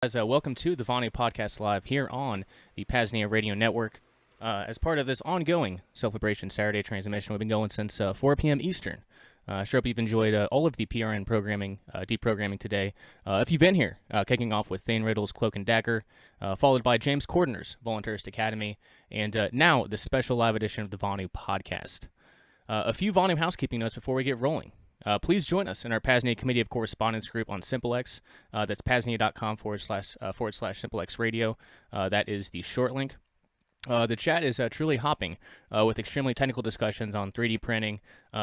Guys, welcome to the Vonu Podcast live here on the PAZNIA radio network. As part of this ongoing Celebration Saturday transmission, we've been going since 4 p.m. Eastern. Sure hope you've enjoyed all of the PRN programming, deprogramming today. If you've been here, kicking off with Thane Riddle's Cloak and Dagger, followed by James Cordoner's Voluntarist Academy, and now the special live edition of the Vonu Podcast. A few Vonu housekeeping notes before we get rolling. Please join us in our PAZNIA Committee of Correspondence group on SimpleX. That's PAZNIA.com / SimpleX Radio. That is the short link. The chat is truly hopping with extremely technical discussions on 3D printing,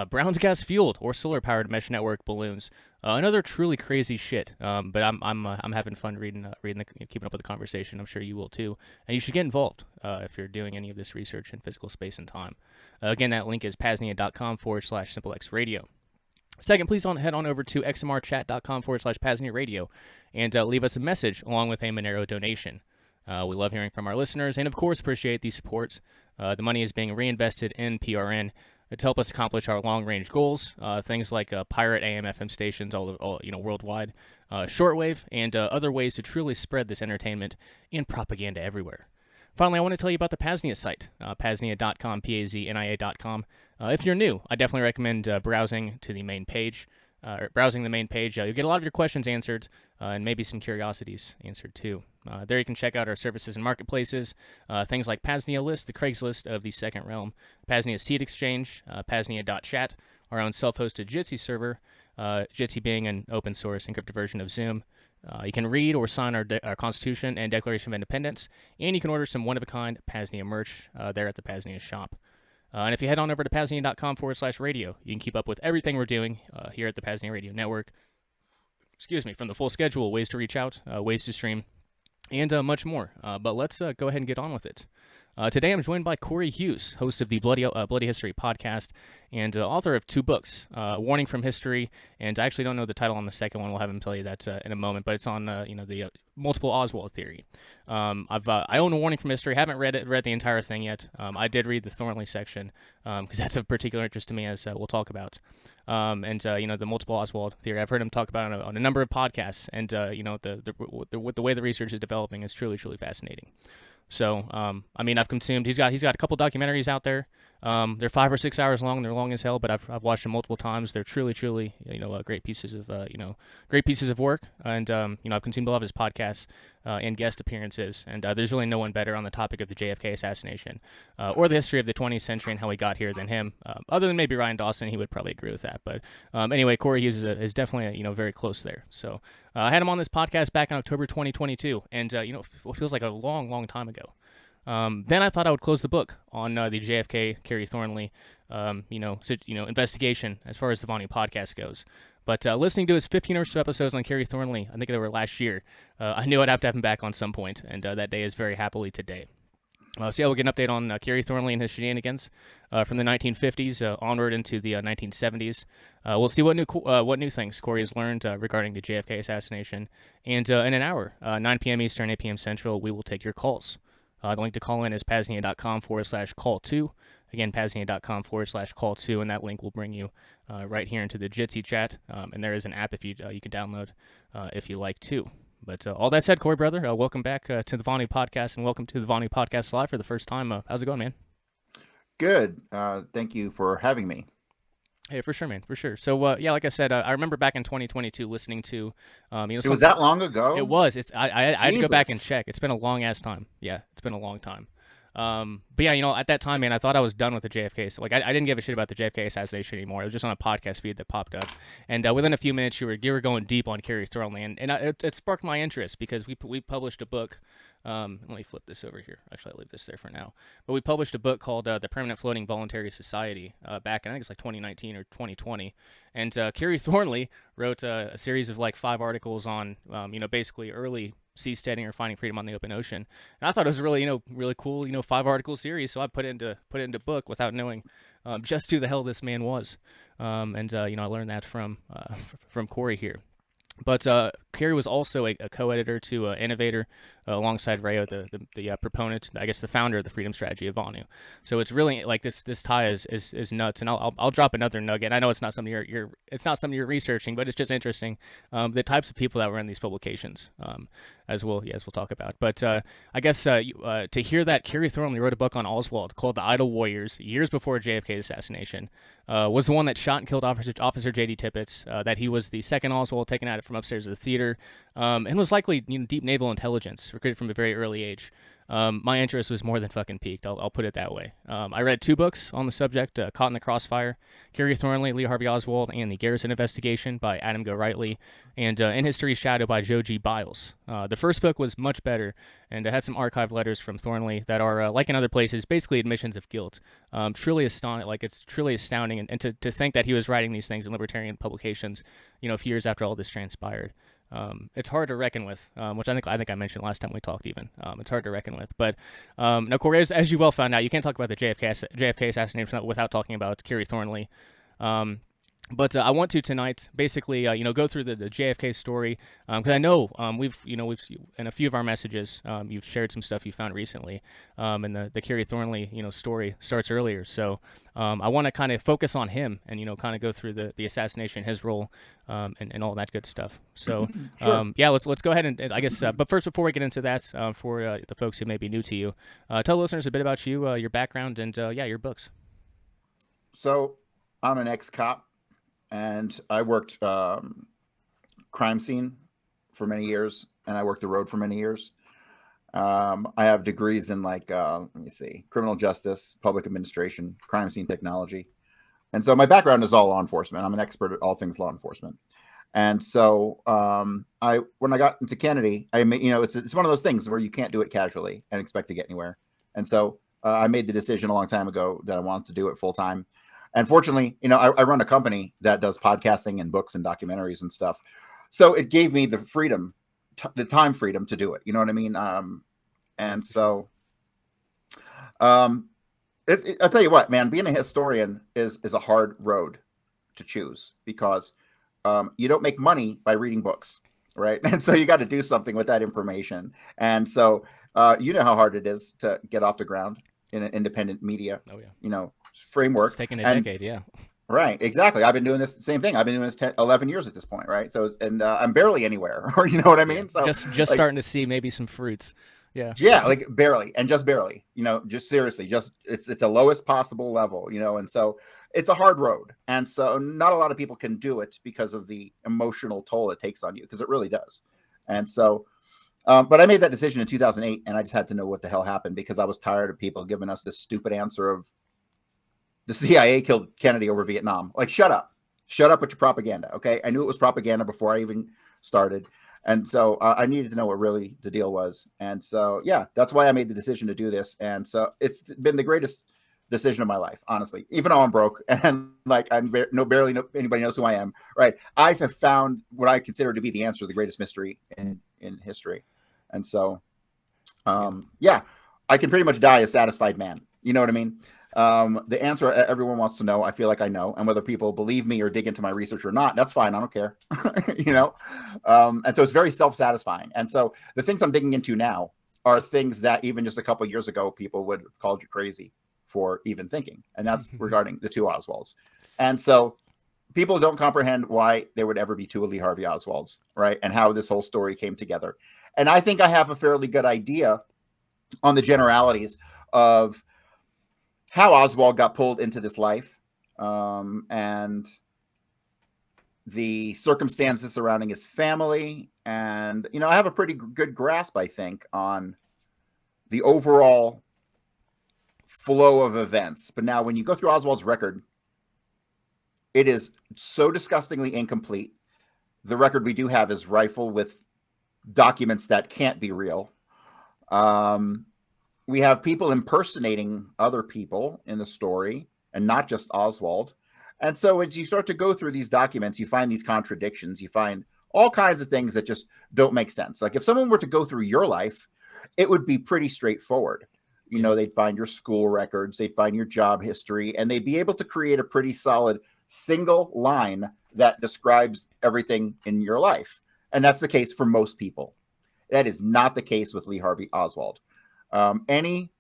Brown's gas-fueled or solar-powered mesh network balloons, and other truly crazy shit. But I'm having fun keeping up with the conversation. I'm sure you will too, and you should get involved if you're doing any of this research in physical space and time. Again, that link is PAZNIA.com / SimpleX Radio. Second, please head on over to xmrchat.com / PAZNIA Radio and leave us a message along with a Monero donation. We love hearing from our listeners and, of course, appreciate the support. The money is being reinvested in PRN to help us accomplish our long-range goals, things like pirate AM/FM stations all worldwide, shortwave, and other ways to truly spread this entertainment and propaganda everywhere. Finally, I want to tell you about the PAZNIA site, PAZNIA.com, PAZNIA.com. If you're new, I definitely recommend browsing to the main page. Browsing the main page, you'll get a lot of your questions answered, and maybe some curiosities answered too. There you can check out our services and marketplaces, things like PAZNIA List, the Craigslist of the Second Realm, PAZNIA Seed Exchange, PAZNIA.chat, our own self-hosted Jitsi server, Jitsi being an open source encrypted version of Zoom. You can read or sign our Constitution and Declaration of Independence, and you can order some one-of-a-kind PAZNIA merch there at the PAZNIA shop. And if you head on over to PAZNIA.com / radio, you can keep up with everything we're doing here at the PAZNIA Radio Network. From the full schedule, ways to reach out, ways to stream, and much more. But let's go ahead and get on with it. Today I'm joined by Cory Hughes, host of the Bloody History podcast and author of two books, Warning from History, and I actually don't know the title on the second one. We'll have him tell you that in a moment, but it's on the multiple Oswald theory. I own A Warning from History. Haven't read the entire thing yet. I did read the Thornley section because that's of particular interest to me, as we'll talk about. The multiple Oswald theory. I've heard him talk about it on a number of podcasts, and the way the research is developing is truly, truly fascinating. So, I've consumed. He's got a couple documentaries out there. They're 5 or 6 hours long. They're long as hell, but I've watched them multiple times. They're truly, truly, great pieces of work. And I've consumed a lot of his podcasts and guest appearances. And there's really no one better on the topic of the JFK assassination or the history of the 20th century and how we got here than him. Other than maybe Ryan Dawson, he would probably agree with that. But anyway, Cory Hughes is definitely very close there. So I had him on this podcast back in October 2022, and what feels like a long, long time ago. Then I thought I would close the book on the JFK Kerry Thornley, investigation as far as the Vonu Podcast goes. But listening to his 15 or so episodes on Kerry Thornley, I think they were last year, I knew I'd have to have him back on some point, and that day is very happily today. We'll get an update on Kerry Thornley and his shenanigans from the 1950s onward into the 1970s. We'll see what new things Cory has learned regarding the JFK assassination. And in an hour, 9 p.m. Eastern, 8 p.m. Central, we will take your calls. The link to call in is PAZNIA.com / call2. Again, PAZNIA.com / call2, and that link will bring you right here into the Jitsi chat. And there is an app if you can download if you like to. But all that said, Cory, brother, welcome back to the Vonu Podcast, and welcome to the Vonu Podcast Live for the first time. How's it going, man? Good. Thank you for having me. Hey, for sure, man, for sure. So, like I said, I remember back in 2022 listening to, It was that long ago? It was. I had to go back and check. It's been a long ass time. Yeah, it's been a long time. But yeah, at that time, man, I thought I was done with the JFK. So, I didn't give a shit about the JFK assassination anymore. It was just on a podcast feed that popped up, and within a few minutes, you were going deep on Kerry Thornley, and it sparked my interest because we published a book. Let me flip this over here. Actually, I'll leave this there for now. But we published a book called The Permanent Floating Voluntary Society back in, I think it's like 2019 or 2020. And Kerry Thornley wrote a series of like 5 articles on, basically early seasteading or finding freedom on the open ocean. And I thought it was a really cool, 5-article series. So I put it into book without knowing just who the hell this man was. I learned that from Cory here. But Kerry was also a co-editor to Innovator alongside Rayo, the proponent, I guess the founder of the freedom strategy of Vonu. So it's really like this tie is nuts. And I'll drop another nugget. I know it's not something you're researching, but it's just interesting. The types of people that were in these publications, as we'll talk about. But I guess to hear that Kerry Thornley wrote a book on Oswald called The Idle Warriors years before JFK assassination, was the one that shot and killed Officer J.D. Tippett, that he was the second Oswald taken out from upstairs of the theater, and was likely deep naval intelligence, recruited from a very early age. My interest was more than fucking peaked. I'll put it that way. I read 2 books on the subject, Caught in the Crossfire, Kerry Thornley, Lee Harvey Oswald, and The Garrison Investigation by Adam Go-Rightly, and In History's Shadow by Joe G. Biles. The first book was much better, and it had some archived letters from Thornley that are, like in other places, basically admissions of guilt. Truly astounding. Like, it's truly astounding, and to think that he was writing these things in libertarian publications, a few years after all this transpired. It's hard to reckon with, which I think I mentioned last time we talked. Even it's hard to reckon with. But now, Cory, as you well found out, you can't talk about the JFK assassination without talking about Kerry Thornley. But I want to tonight basically, go through the JFK story, because I know we've in a few of our messages, you've shared some stuff you found recently, and the Kerry Thornley story starts earlier. So I want to kind of focus on him and kind of go through the assassination, his role, and all that good stuff. So Sure. let's go ahead and I guess, but first, before we get into that, for the folks who may be new to you, tell listeners a bit about you, your background, and your books. So I'm an ex-cop, and I worked crime scene for many years, and I worked the road for many years. I have degrees in criminal justice, public administration, crime scene technology. And so my background is all law enforcement. I'm an expert at all things law enforcement. And so when I got into Kennedy, it's one of those things where you can't do it casually and expect to get anywhere. And so I made the decision a long time ago that I wanted to do it full time. And fortunately, I run a company that does podcasting and books and documentaries and stuff. So it gave me the freedom, the time freedom to do it. You know what I mean? And so I'll tell you what, man, being a historian is a hard road to choose, because you don't make money by reading books, right? And so you got to do something with that information. And so you know how hard it is to get off the ground in an independent media, framework. It's taken a decade, yeah. Right, exactly. I've been doing this same thing. I've been doing this 11 years at this point, right? So, and I'm barely anywhere, or you know what I mean? Yeah. So just starting to see maybe some fruits. Yeah, like barely, and just barely, just seriously, it's the lowest possible level, and so it's a hard road. And so not a lot of people can do it because of the emotional toll it takes on you, because it really does. And so, but I made that decision in 2008, and I just had to know what the hell happened, because I was tired of people giving us this stupid answer of the CIA killed Kennedy over Vietnam. Like, shut up with your propaganda. Okay. I knew it was propaganda before I even started. And so I needed to know what really the deal was. And so, yeah, that's why I made the decision to do this. And so it's been the greatest decision of my life, honestly, even though I'm broke and like barely anybody knows who I am. Right. I have found what I consider to be the answer to the greatest mystery in history. And so, yeah, I can pretty much die a satisfied man. You know what I mean? The answer everyone wants to know, I feel like I know, and whether people believe me or dig into my research or not, that's fine. I don't care. And so it's very self-satisfying. And so the things I'm digging into now are things that even just a couple of years ago, people would have called you crazy for even thinking. And that's regarding the 2 Oswalds. And so people don't comprehend why there would ever be 2 Lee Harvey Oswalds, right? And how this whole story came together. And I think I have a fairly good idea on the generalities of how Oswald got pulled into this life, and the circumstances surrounding his family. And, I have a pretty good grasp, I think, on the overall flow of events. But now when you go through Oswald's record, it is so disgustingly incomplete. The record we do have is rifled with documents that can't be real. We have people impersonating other people in the story, and not just Oswald. And so as you start to go through these documents, you find these contradictions. You find all kinds of things that just don't make sense. Like if someone were to go through your life, it would be pretty straightforward. They'd find your school records, they'd find your job history, and they'd be able to create a pretty solid single line that describes everything in your life. And that's the case for most people. That is not the case with Lee Harvey Oswald. Any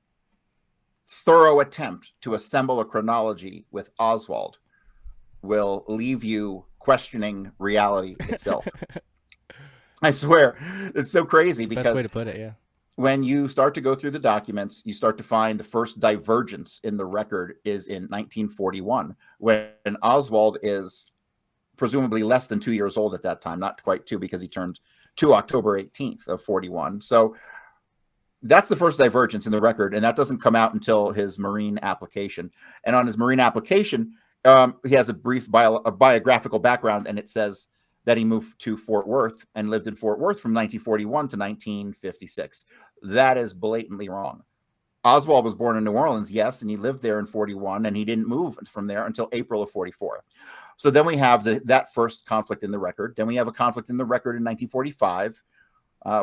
thorough attempt to assemble a chronology with Oswald will leave you questioning reality itself. I swear, it's so crazy because best way to put it, yeah. When you start to go through the documents, you start to find the first divergence in the record is in 1941, when Oswald is presumably less than 2 years old at that time, not quite 2 because he turned 2 October 18th of 41. So that's the first divergence in the record, and that doesn't come out until his Marine application. And on his Marine application, he has a brief biographical background, and it says that he moved to Fort Worth and lived in Fort Worth from 1941 to 1956. That is blatantly wrong. Oswald was born in New Orleans, yes, and he lived there in 41, and he didn't move from there until April of 44. So then we have that first conflict in the record. Then we have a conflict in the record in 1945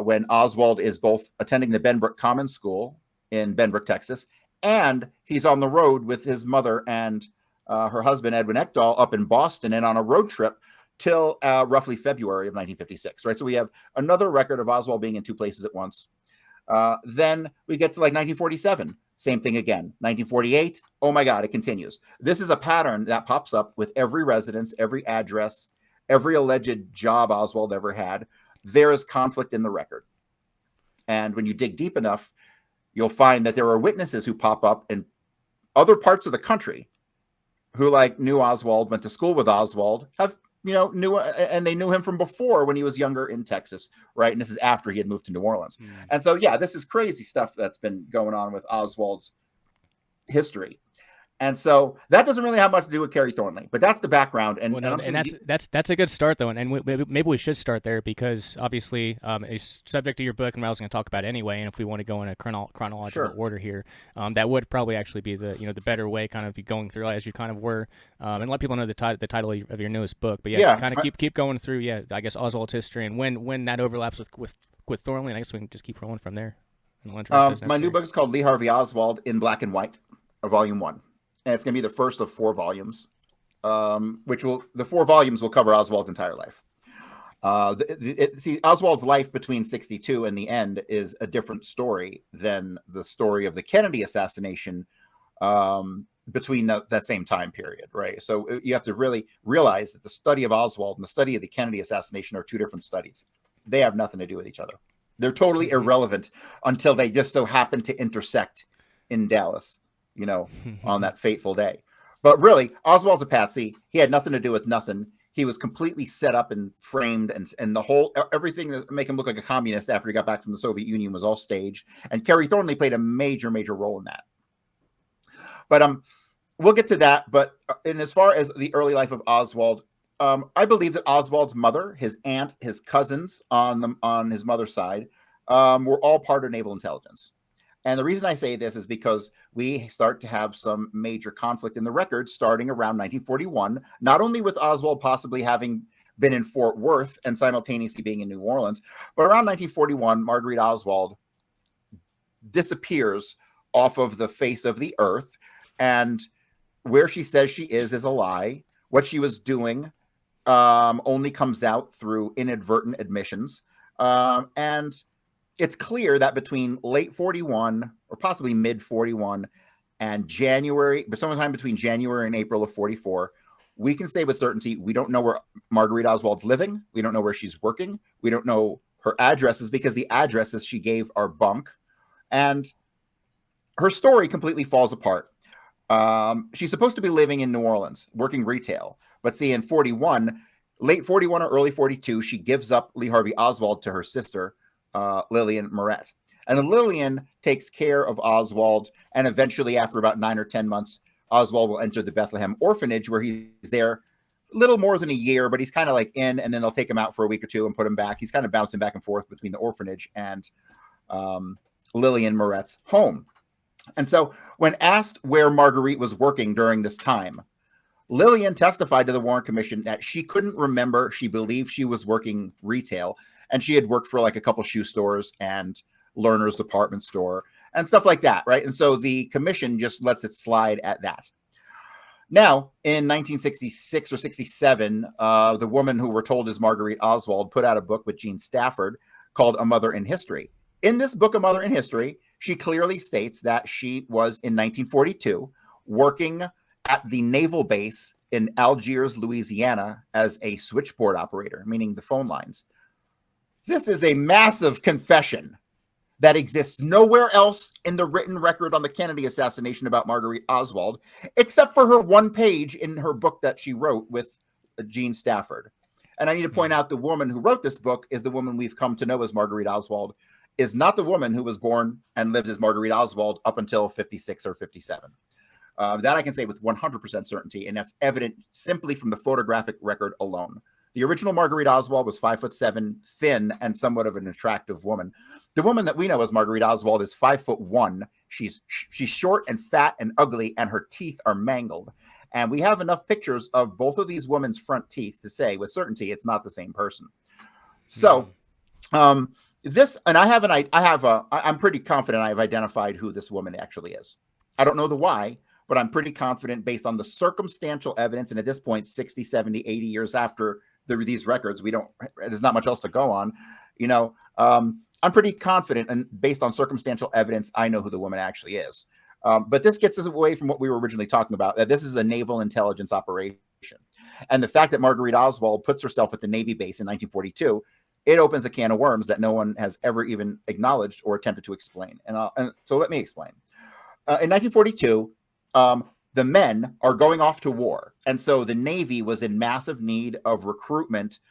when Oswald is both attending the Benbrook Common School in Benbrook, Texas, and he's on the road with his mother and her husband, Edwin Ekdahl, up in Boston and on a road trip till roughly February of 1956, right? So we have another record of Oswald being in 2 places at once. Then we get to like 1947, same thing again. 1948, oh my God, it continues. This is a pattern that pops up with every residence, every address, every alleged job Oswald ever had. There is conflict in the record. And when you dig deep enough, you'll find that there are witnesses who pop up in other parts of the country who like knew Oswald, went to school with Oswald, have and they knew him from before when he was younger in Texas, right? And this is after he had moved to New Orleans. And so, yeah, this is crazy stuff that's been going on with Oswald's history. And so that doesn't really have much to do with Kerry Thornley, but that's the background. And, well, that's a good start, though. And maybe we should start there because obviously it's subject to your book and what I was going to talk about anyway. And if we want to go in a chronological order here, that would probably actually be the better way, kind of going through as you kind of were, and let people know the title of your newest book. But kind of keep going through. I guess Oswald's history and when that overlaps with Thornley. And I guess we can just keep rolling from there. My new book is called Lee Harvey Oswald in Black and White, Volume 1. And it's going to be the first of 4 volumes, the 4 volumes will cover Oswald's entire life. Oswald's life between 62 and the end is a different story than the story of the Kennedy assassination between that same time period, right? So you have to really realize that the study of Oswald and the study of the Kennedy assassination are 2 different studies. They have nothing to do with each other. They're totally irrelevant until they just so happen to intersect in Dallas, on that fateful day. But really, Oswald's a patsy. He had nothing to do with nothing. He was completely set up and framed, and everything that make him look like a communist after he got back from the Soviet Union was all staged. And Kerry Thornley played a major, major role in that. But we'll get to that. But as far as the early life of Oswald, I believe that Oswald's mother, his aunt, his cousins on his mother's side, were all part of Naval Intelligence. And the reason I say this is because we start to have some major conflict in the record starting around 1941, not only with Oswald possibly having been in Fort Worth and simultaneously being in New Orleans, but around 1941, Marguerite Oswald disappears off of the face of the earth. And where she says she is a lie. What she was doing only comes out through inadvertent admissions. And it's clear that between late 41 or possibly mid 41 and January, but sometime between January and April of 44, we can say with certainty, we don't know where Marguerite Oswald's living. We don't know where she's working. We don't know her addresses because the addresses she gave are bunk. And her story completely falls apart. She's supposed to be living in New Orleans, working retail. But see, in 41, late 41 or early 42, she gives up Lee Harvey Oswald to her sister, Lillian Moret. And Lillian takes care of Oswald. And eventually, after about 9 or 10 months, Oswald will enter the Bethlehem orphanage where he's there a little more than a year, but he's kind of like in, and then they'll take him out for a week or 2 and put him back. He's kind of bouncing back and forth between the orphanage and Lillian Moret's home. And so when asked where Marguerite was working during this time, Lillian testified to the Warren Commission that she couldn't remember. She believed she was working retail, and she had worked for like a couple shoe stores and Lerner's department store and stuff like that, right? And so the commission just lets it slide at that. Now, in 1966 or 67, the woman who we're told is Marguerite Oswald put out a book with Gene Stafford called A Mother in History. In this book, A Mother in History, she clearly states that she was in 1942 working at the naval base in Algiers, Louisiana, as a switchboard operator, meaning the phone lines. This is a massive confession that exists nowhere else in the written record on the Kennedy assassination about Marguerite Oswald, except for her one page in her book that she wrote with Gene Stafford. And I need to point out the woman who wrote this book is the woman we've come to know as Marguerite Oswald, is not the woman who was born and lived as Marguerite Oswald up until 56 or 57. That I can say with 100% certainty, and that's evident simply from the photographic record alone. The original Marguerite Oswald was 5'7", thin, and somewhat of an attractive woman. The woman that we know as Marguerite Oswald is 5'1". She's short and fat and ugly, and her teeth are mangled. And we have enough pictures of both of these women's front teeth to say with certainty it's not the same person. So, I'm pretty confident I've identified who this woman actually is. I don't know the why, but I'm pretty confident based on the circumstantial evidence. And at this point, 60, 70, 80 years after these records, there's not much else to go on. I'm pretty confident, and based on circumstantial evidence, I know who the woman actually is. But this gets us away from what we were originally talking about, that this is a naval intelligence operation. And the fact that Marguerite Oswald puts herself at the Navy base in 1942, it opens a can of worms that no one has ever even acknowledged or attempted to explain. And so let me explain. In 1942, the men are going off to war. And so the Navy was in massive need of recruitment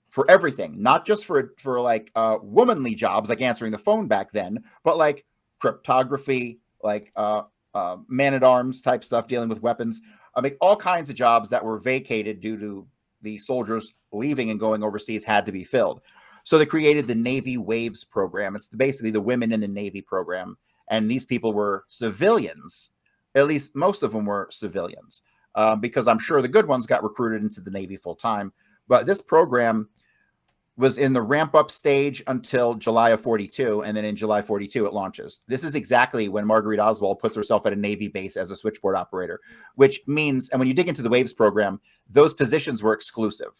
for everything, not just for like womanly jobs, like answering the phone back then, but like cryptography, like man-at-arms type stuff, dealing with weapons. All kinds of jobs that were vacated due to the soldiers leaving and going overseas had to be filled. So they created the Navy Waves program. It's basically the Women in the Navy program. And these people were civilians. At least most of them were civilians, because I'm sure the good ones got recruited into the Navy full time. But this program was in the ramp up stage until July of 42. And then in July 42, it launches. This is exactly when Marguerite Oswald puts herself at a Navy base as a switchboard operator, which means, and when you dig into the Waves program, those positions were exclusive.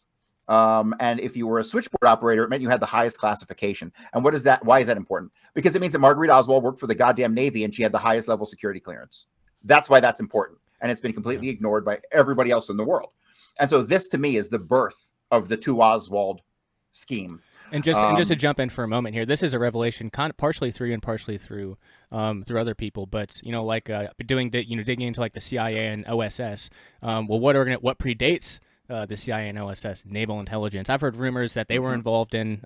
And if you were a switchboard operator, it meant you had the highest classification. And what is that? Why is that important? Because it means that Marguerite Oswald worked for the goddamn Navy and she had the highest level security clearance. That's why that's important. And it's been completely ignored by everybody else in the world. And so this to me is the birth of the two Oswald scheme. And just to jump in for a moment here, this is a revelation, kind of partially through and partially through other people. But digging into like the CIA and OSS. What predates the CIA and OSS, Naval Intelligence? I've heard rumors that they were involved in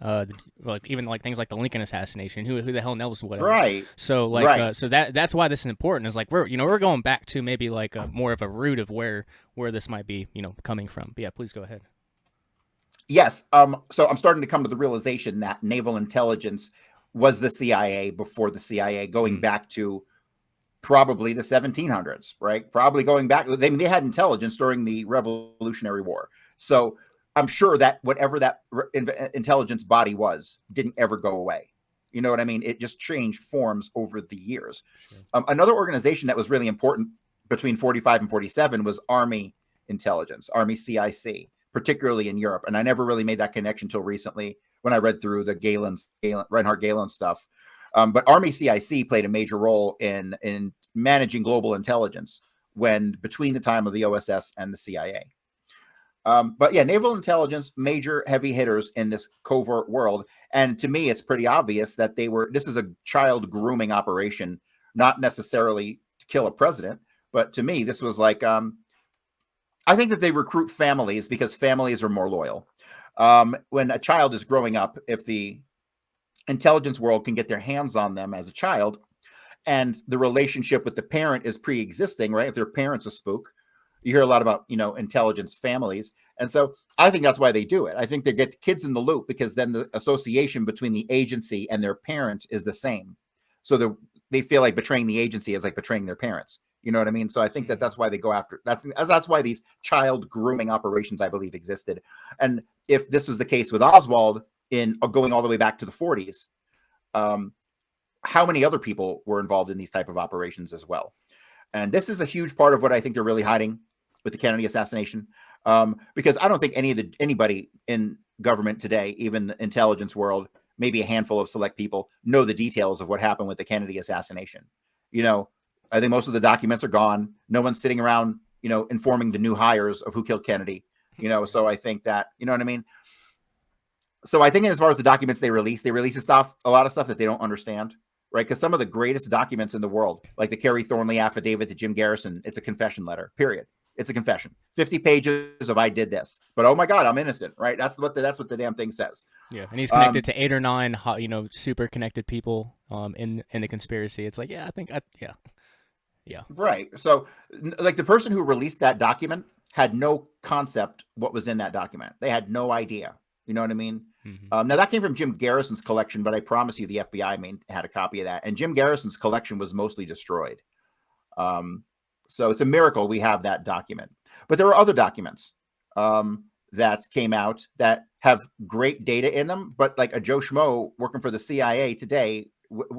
even things like the Lincoln assassination. Who the hell knows what else? Right. So that's why this is important. Is like we're going back to maybe like more of a root of where this might be coming from. But yeah, please go ahead. Yes. So I'm starting to come to the realization that naval intelligence was the CIA before the CIA, going back to probably the 1700s, right? Probably going back. They had intelligence during the Revolutionary War. So I'm sure that whatever that intelligence body was didn't ever go away. You know what I mean? It just changed forms over the years. Sure. Another organization that was really important between 45 and 47 was Army Intelligence, Army CIC, particularly in Europe. And I never really made that connection until recently when I read through the Reinhard Gehlen stuff. But Army CIC played a major role in managing global intelligence between the time of the OSS and the CIA. But yeah, naval intelligence, major heavy hitters in this covert world. And to me, it's pretty obvious that this is a child grooming operation, not necessarily to kill a president. But to me, this was like, I think that they recruit families because families are more loyal. When a child is growing up, if the intelligence world can get their hands on them as a child, and the relationship with the parent is pre-existing, right? If their parent's a spook, you hear a lot about, intelligence families. And so I think that's why they do it. I think they get the kids in the loop because then the association between the agency and their parent is the same. So they feel like betraying the agency is like betraying their parents. You know what I mean? So I think that's why they go after, that's why these child grooming operations, I believe, existed. And if this was the case with Oswald going all the way back to the 40s, how many other people were involved in these type of operations as well? And this is a huge part of what I think they're really hiding. with the Kennedy assassination, because I don't think anybody in government today, even the intelligence world, maybe a handful of select people, know the details of what happened with the Kennedy assassination. I think most of the documents are gone. No one's sitting around, informing the new hires of who killed Kennedy. So I think that, you know what I mean? So I think as far as the documents they release a lot of stuff that they don't understand, right? Because some of the greatest documents in the world, like the Kerry Thornley affidavit to Jim Garrison, it's a confession letter, period. It's a confession. 50 pages of I did this, but oh my God, I'm innocent, right? That's what the damn thing says. Yeah, and he's connected to 8 or 9, super connected people in the conspiracy. It's like, yeah. Right. So, like the person who released that document had no concept what was in that document. They had no idea. You know what I mean? Mm-hmm. Now that came from Jim Garrison's collection, but I promise you the FBI had a copy of that. And Jim Garrison's collection was mostly destroyed. So it's a miracle we have that document. But there are other documents that came out that have great data in them. But like a Joe Schmo working for the CIA today,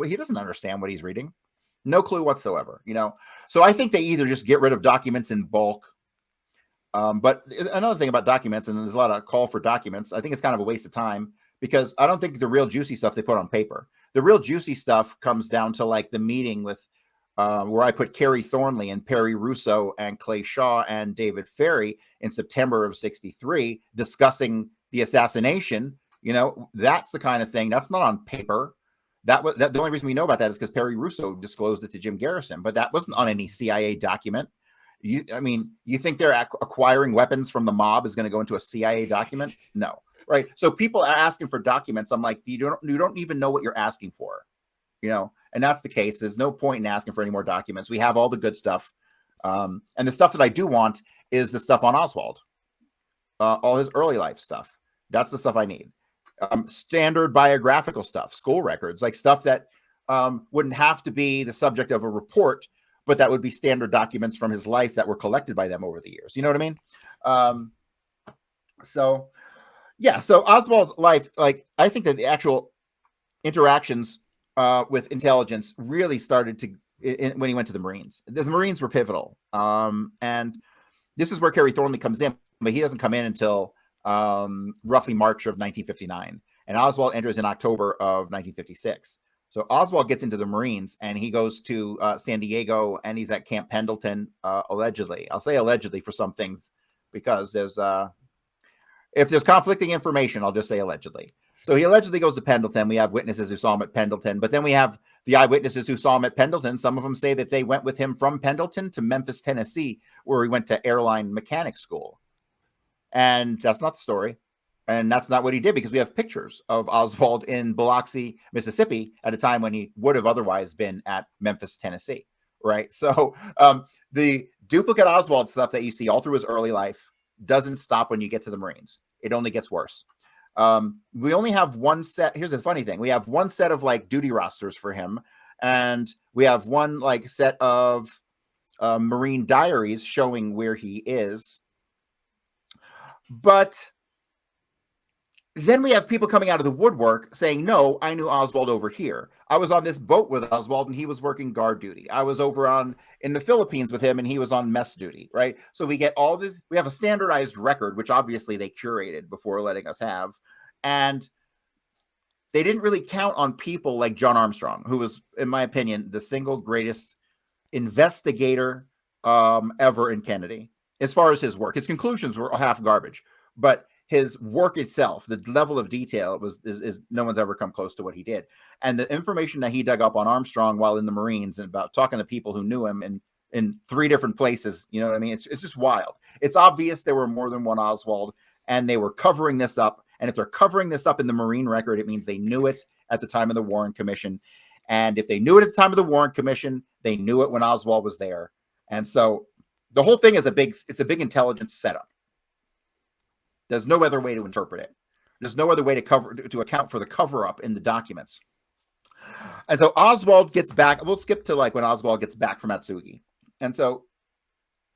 he doesn't understand what he's reading. No clue whatsoever, So I think they either just get rid of documents in bulk. But another thing about documents, and there's a lot of call for documents, I think it's kind of a waste of time because I don't think the real juicy stuff they put on paper. The real juicy stuff comes down to like the meeting with where I put Kerry Thornley and Perry Russo and Clay Shaw and David Ferry in September of '63 discussing the assassination. That's the kind of thing that's not on paper. The only reason we know about that is because Perry Russo disclosed it to Jim Garrison, but that wasn't on any CIA document. You think they're acquiring weapons from the mob is going to go into a CIA document? No, right? So people are asking for documents. I'm like, you don't even know what you're asking for, and that's the case. There's no point in asking for any more documents. We have all the good stuff, and the stuff that I do want is the stuff on Oswald, all his early life stuff. That's the stuff I need. Standard biographical stuff, school records, like stuff that wouldn't have to be the subject of a report, but that would be standard documents from his life that were collected by them over the years. You know what I mean? So Oswald's life, like I think that the actual interactions with intelligence really started when he went to the Marines. The Marines were pivotal. And this is where Kerry Thornley comes in, but he doesn't come in until roughly March of 1959, and Oswald enters in October of 1956. So Oswald gets into the Marines and he goes to San Diego and he's at Camp Pendleton, allegedly. I'll say allegedly for some things because if there's conflicting information, I'll just say allegedly. So he allegedly goes to Pendleton. We have witnesses who saw him at Pendleton, but then we have the eyewitnesses who saw him at Pendleton. Some of them say that they went with him from Pendleton to Memphis, Tennessee, where he went to airline mechanic school. And that's not the story. And that's not what he did, because we have pictures of Oswald in Biloxi, Mississippi at a time when he would have otherwise been at Memphis, Tennessee. Right. So the duplicate Oswald stuff that you see all through his early life doesn't stop when you get to the Marines. It only gets worse. We only have one set. Here's the funny thing. We have one set of like duty rosters for him. And we have one like set of Marine diaries showing where he is. But then we have people coming out of the woodwork saying, no, I knew Oswald over here. I was on this boat with Oswald and he was working guard duty. I was over in the Philippines with him and he was on mess duty, right? So we get all this. We have a standardized record, which obviously they curated before letting us have. And they didn't really count on people like John Armstrong, who was, in my opinion, the single greatest investigator ever in Kennedy. As far as his work, his conclusions were half garbage, but his work itself, the level of detail is no one's ever come close to what he did. And the information that he dug up on Armstrong while in the Marines and about talking to people who knew him in 3 different places, you know what I mean? It's just wild. It's obvious there were more than one Oswald, and they were covering this up. And if they're covering this up in the Marine record, it means they knew it at the time of the Warren Commission. And if they knew it at the time of the Warren Commission, they knew it when Oswald was there. And so the whole thing is a big intelligence setup. There's no other way to interpret it. There's no other way to account for the cover up in the documents. And so Oswald gets back. We'll skip to like when Oswald gets back from Atsugi. And so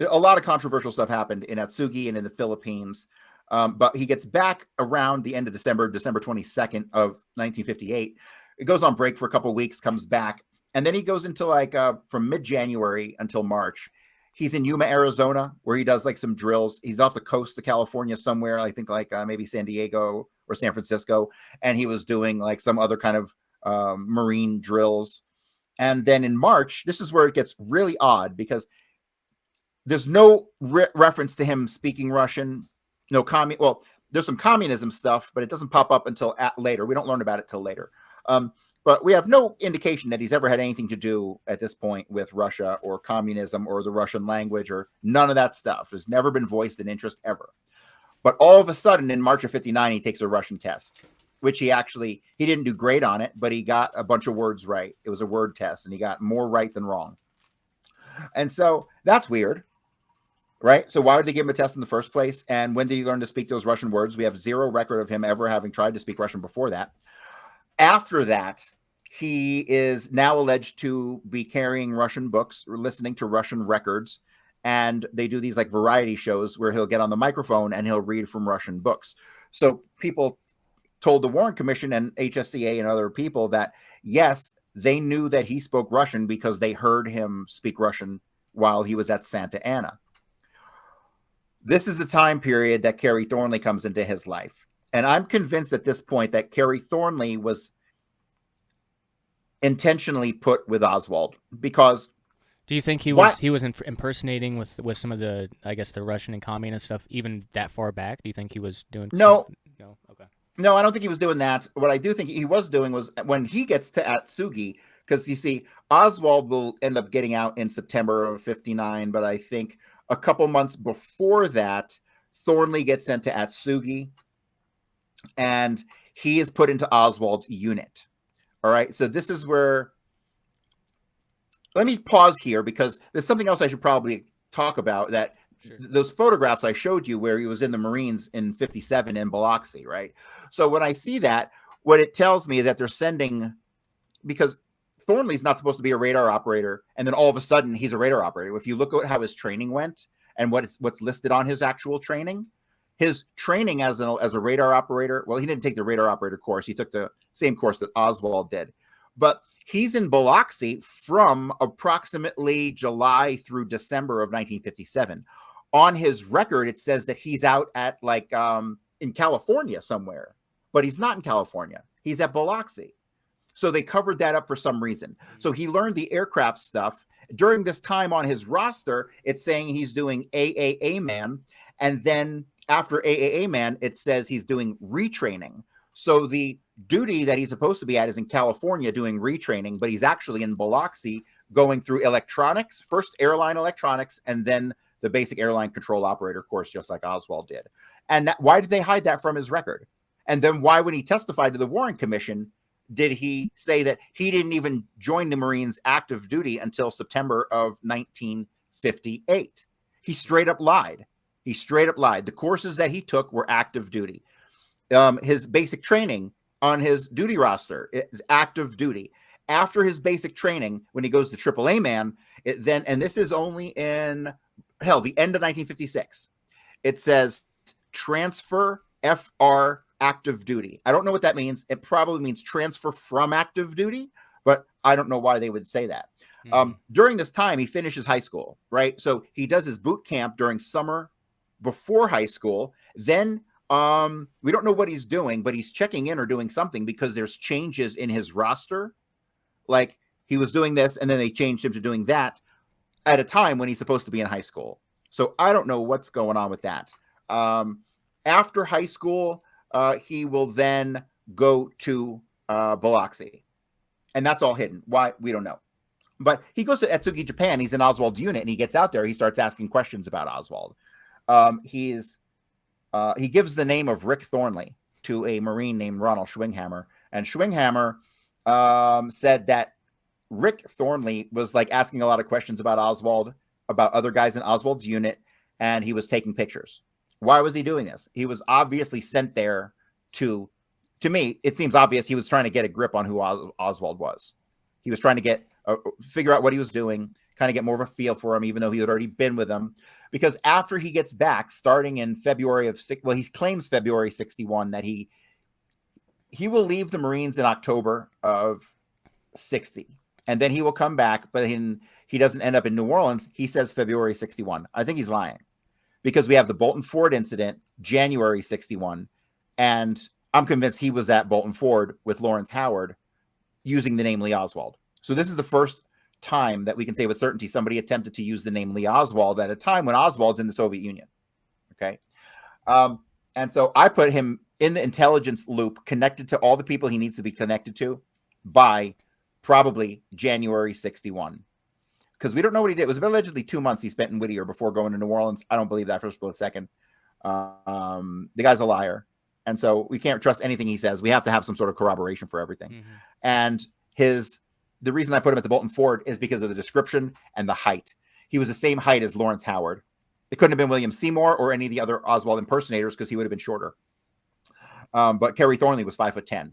a lot of controversial stuff happened in Atsugi and in the Philippines. But he gets back around the end of December 22nd of 1958. It goes on break for a couple of weeks, comes back. And then he goes into like from mid-January until March. He's in Yuma, Arizona, where he does like some drills. He's off the coast of California somewhere, I think like maybe San Diego or San Francisco. And he was doing like some other kind of Marine drills. And then in March, this is where it gets really odd because there's no reference to him speaking Russian. No well, there's some communism stuff, but it doesn't pop up until later. We don't learn about it till later. But we have no indication that he's ever had anything to do at this point with Russia or communism or the Russian language or none of that stuff. There's never been voiced an interest ever. But all of a sudden in March of 59, he takes a Russian test, which he didn't do great on it, but he got a bunch of words right. It was a word test and he got more right than wrong. And so that's weird, right? So why would they give him a test in the first place? And when did he learn to speak those Russian words? We have zero record of him ever having tried to speak Russian before that. After that, he is now alleged to be carrying Russian books or listening to Russian records. And they do these like variety shows where he'll get on the microphone and he'll read from Russian books. So people told the Warren Commission and HSCA and other people that, yes, they knew that he spoke Russian because they heard him speak Russian while he was at Santa Ana. This is the time period that Kerry Thornley comes into his life. And I'm convinced at this point that Kerry Thornley was intentionally put with Oswald because... Do you think he was impersonating with some of the, I guess, the Russian and communist stuff even that far back? Do you think he was doing... No. No? Okay. No, I don't think he was doing that. What I do think he was doing was when he gets to Atsugi, because you see, Oswald will end up getting out in September of 59, but I think a couple months before that, Thornley gets sent to Atsugi, and he is put into Oswald's unit. All right, so this is where... Let me pause here because there's something else I should probably talk about that... Sure. Those photographs I showed you where he was in the Marines in 57 in Biloxi, right? So when I see that, what it tells me is that they're sending, because Thornley's not supposed to be a radar operator, and then all of a sudden he's a radar operator. If you look at how his training went and what's listed on his actual training, his training as a radar operator, well, he didn't take the radar operator course. He took the same course that Oswald did. But he's in Biloxi from approximately July through December of 1957. On his record, it says that he's out at like in California somewhere, but he's not in California. He's at Biloxi. So they covered that up for some reason. So he learned the aircraft stuff. During this time on his roster, it's saying he's doing AAA man. And then after AAA man, it says he's doing retraining. So the duty that he's supposed to be at is in California doing retraining, but he's actually in Biloxi going through electronics, first airline electronics, and then the basic airline control operator course, just like Oswald did. And why did they hide that from his record? And then why, when he testified to the Warren Commission, did he say that he didn't even join the Marines active duty until September of 1958? He straight up lied. He straight up lied. The courses that he took were active duty. His basic training on his duty roster is active duty. After his basic training, when he goes to AAA man, and this is only in... hell, the end of 1956, it says transfer FR active duty. I don't know what that means. It probably means transfer from active duty, but I don't know why they would say that. During this time, he finishes high school, right? So he does his boot camp during summer before high school. Then we don't know what he's doing, but he's checking in or doing something because there's changes in his roster. Like he was doing this and then they changed him to doing that at a time when he's supposed to be in high school. So I don't know what's going on with that. After high school, he will then go to Biloxi. And that's all hidden. Why? We don't know. But he goes to Atsugi, Japan. He's in Oswald's unit, and he gets out there. He starts asking questions about Oswald. He gives the name of Rick Thornley to a Marine named Ronald Schwinghammer. And Schwinghammer said that Rick Thornley was like asking a lot of questions about Oswald, about other guys in Oswald's unit, and he was taking pictures. Why was he doing this? He was obviously sent there to me, it seems obvious he was trying to get a grip on who Oswald was. He was trying to figure out what he was doing, kind of get more of a feel for him, even though he had already been with him. Because after he gets back, starting in February of he claims February 61, that he will leave the Marines in October of 60. and then he will come back, but he doesn't end up in New Orleans. He says February 61. I think he's lying, because we have the Bolton Ford incident, January 61, and I'm convinced he was at Bolton Ford with Lawrence Howard using the name Lee Oswald. So this is the first time that we can say with certainty somebody attempted to use the name Lee Oswald at a time when Oswald's in the Soviet Union. Okay. And so I put him in the intelligence loop, connected to all the people he needs to be connected to by probably January 61. Because we don't know what he did. It was allegedly 2 months he spent in Whittier before going to New Orleans. I don't believe that for a split second. The guy's a liar. And so we can't trust anything he says. We have to have some sort of corroboration for everything. Mm-hmm. And the reason I put him at the Bolton Ford is because of the description and the height. He was the same height as Lawrence Howard. It couldn't have been William Seymour or any of the other Oswald impersonators, because he would have been shorter. But Kerry Thornley was 5'10".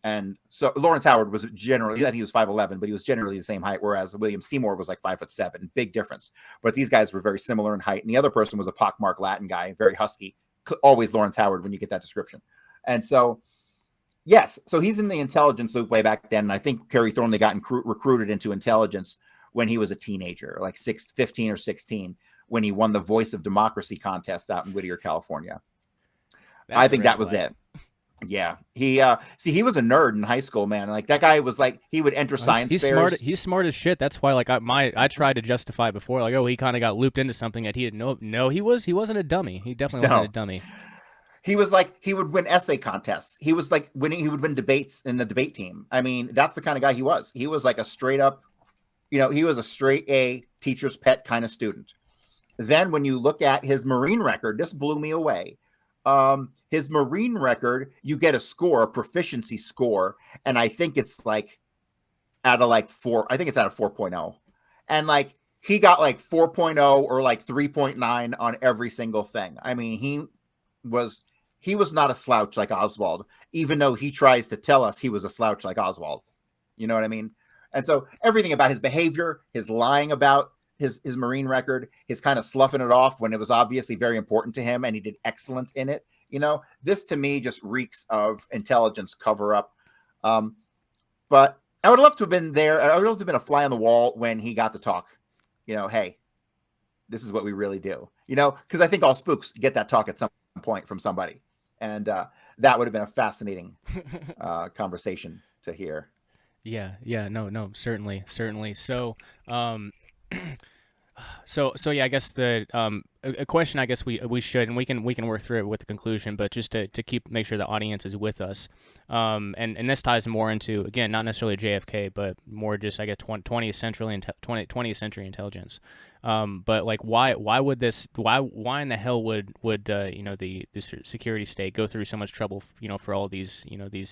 And so Lawrence Howard was generally, I think he was 5'11", but he was generally the same height, whereas William Seymour was like 5'7". Big difference. But these guys were very similar in height. And the other person was a pockmarked Latin guy, very husky. Always Lawrence Howard when you get that description. And so, yes, so he's in the intelligence loop way back then. And I think Kerry Thornley got recruited into intelligence when he was a teenager, like 15 or 16, when he won the Voice of Democracy contest out in Whittier, California. I think that was it. Yeah. He was a nerd in high school, man. Like, that guy was like, he would enter science fairs. He's smart as shit. That's why, like, I tried to justify before, like, oh, he kind of got looped into something that he didn't know. No, he wasn't a dummy. He definitely wasn't a dummy. He was like, he would win essay contests. He was like he would win debates in the debate team. I mean, that's the kind of guy he was. He was like a straight up, he was a straight A teacher's pet kind of student. Then when you look at his Marine record, this blew me away. His Marine record, you get a proficiency score. And I think it's like out of like 4, I think it's out of 4.0. And like, he got like 4.0 or like 3.9 on every single thing. I mean, he was not a slouch like Oswald, even though he tries to tell us he was a slouch like Oswald. You know what I mean? And so everything about his behavior, his lying about his Marine record, his kind of sloughing it off when it was obviously very important to him, and he did excellent in it. This to me just reeks of intelligence cover up. But I would love to have been there. I would love to have been a fly on the wall when he got to talk, hey, this is what we really do, because I think all spooks get that talk at some point from somebody. And that would have been a fascinating conversation to hear. Yeah, no, certainly. So, so yeah, I guess a question I guess we should, and we can work through it with the conclusion, but just to make sure the audience is with us, and this ties more into, again, not necessarily JFK, but more just, I guess, 20th century intelligence. But like, why in the hell would the security state go through so much trouble, for all these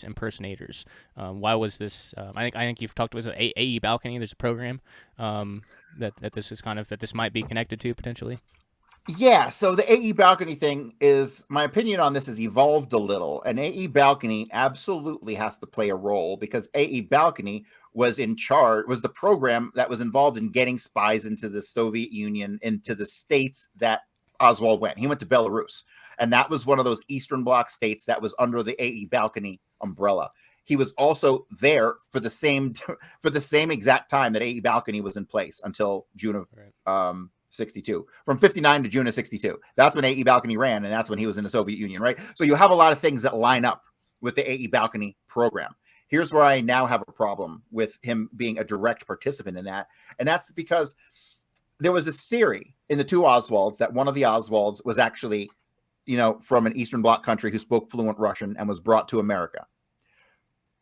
impersonators? Why was this? I think you've talked about AE Balcony. There's a program that this might be connected to potentially. Yeah, so the AE Balcony thing is, my opinion on this has evolved a little, and AE Balcony absolutely has to play a role, because AE Balcony was the program that was involved in getting spies into the Soviet Union, into the states that Oswald went. He went to Belarus, and that was one of those Eastern Bloc states that was under the AE Balcony umbrella. He was also there for the same exact time that AE Balcony was in place until June of 62, from 59 to June of 62. That's when AE Balcony ran, and that's when he was in the Soviet Union, right? So you have a lot of things that line up with the AE Balcony program. Here's where I now have a problem with him being a direct participant in that, and that's because there was this theory in the two Oswalds that one of the Oswalds was actually, from an Eastern Bloc country who spoke fluent Russian and was brought to America.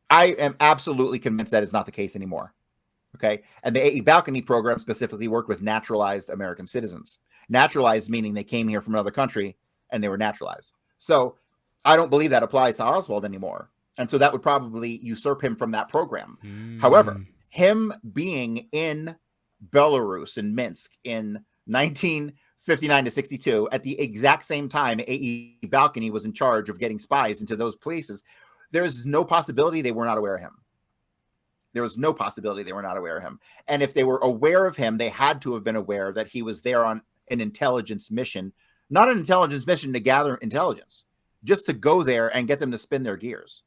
I am absolutely convinced that is not the case anymore. Okay. And the AE Balcony program specifically worked with naturalized American citizens. Naturalized meaning they came here from another country and they were naturalized. So I don't believe that applies to Oswald anymore. And so that would probably usurp him from that program. However, him being in Belarus, in Minsk, in 1959 to 62, at the exact same time AE Balcony was in charge of getting spies into those places, there's no possibility they were not aware of him. There was no possibility they were not aware of him. And if they were aware of him, they had to have been aware that he was there on an intelligence mission, not an intelligence mission to gather intelligence, just to go there and get them to spin their gears.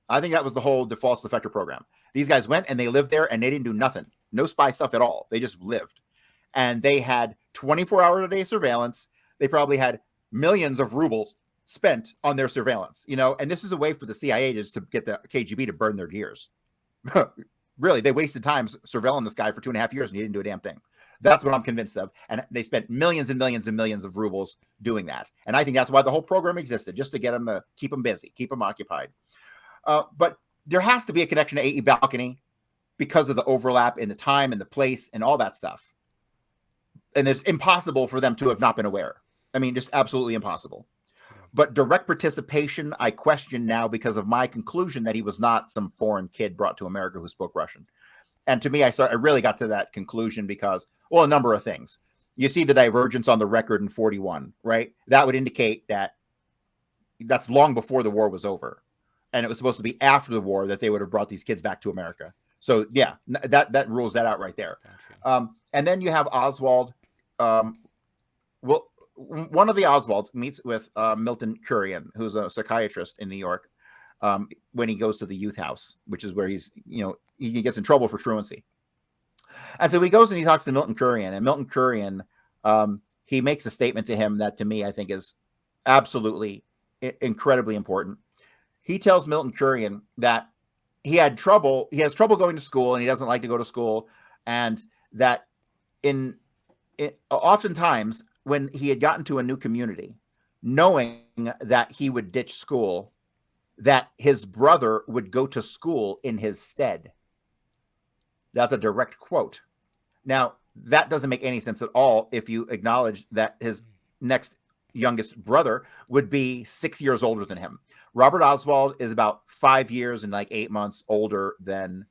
I think that was the whole false defector program. These guys went and they lived there and they didn't do nothing. No spy stuff at all. They just lived. And they had 24-hour-a-day surveillance. They probably had millions of rubles spent on their surveillance, and this is a way for the CIA just to get the KGB to burn their gears. Really, they wasted time surveilling this guy for 2.5 years and he didn't do a damn thing. That's what I'm convinced of. And they spent millions and millions and millions of rubles doing that. And I think that's why the whole program existed, just to get them to keep them busy, keep them occupied. But there has to be a connection to AE Balcony because of the overlap in the time and the place and all that stuff. And it's impossible for them to have not been aware. I mean, just absolutely impossible. But direct participation, I question now because of my conclusion that he was not some foreign kid brought to America who spoke Russian. And to me, I really got to that conclusion because, well, a number of things. You see the divergence on the record in 41, right? That would indicate that that's long before the war was over. And it was supposed to be after the war that they would have brought these kids back to America. So, yeah, that rules that out right there. Gotcha. And then you have Oswald. One of the Oswalds meets with Milton Kurian, who's a psychiatrist in New York, when he goes to the youth house, which is where he's, he gets in trouble for truancy. And so he goes and he talks to Milton Kurian, and Milton Kurian, he makes a statement to him that to me, I think is absolutely incredibly important. He tells Milton Kurian that he has trouble going to school and he doesn't like to go to school. And that oftentimes when he had gotten to a new community, knowing that he would ditch school, that his brother would go to school in his stead. That's a direct quote. Now, that doesn't make any sense at all if you acknowledge that his next youngest brother would be 6 years older than him. Robert Oswald is about 5 years and like 8 months older than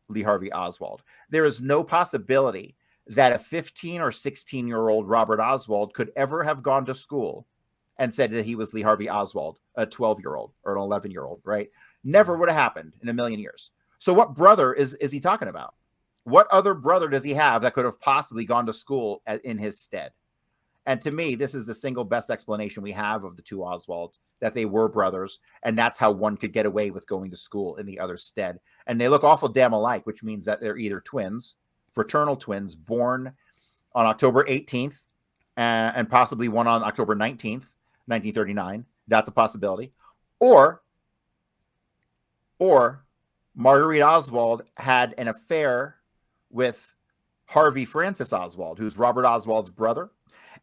Lee Harvey Oswald. There is no possibility that a 15 or 16-year-old Robert Oswald could ever have gone to school and said that he was Lee Harvey Oswald, a 12-year-old or an 11-year-old, right? Never would have happened in a million years. So what brother is he talking about? What other brother does he have that could have possibly gone to school in his stead? And to me, this is the single best explanation we have of the two Oswalds, that they were brothers, and that's how one could get away with going to school in the other's stead. And they look awful damn alike, which means that they're either twins, fraternal twins, born on October 18th, and possibly one on October 19th, 1939. That's a possibility. Or Marguerite Oswald had an affair with Harvey Francis Oswald, who's Robert Oswald's brother,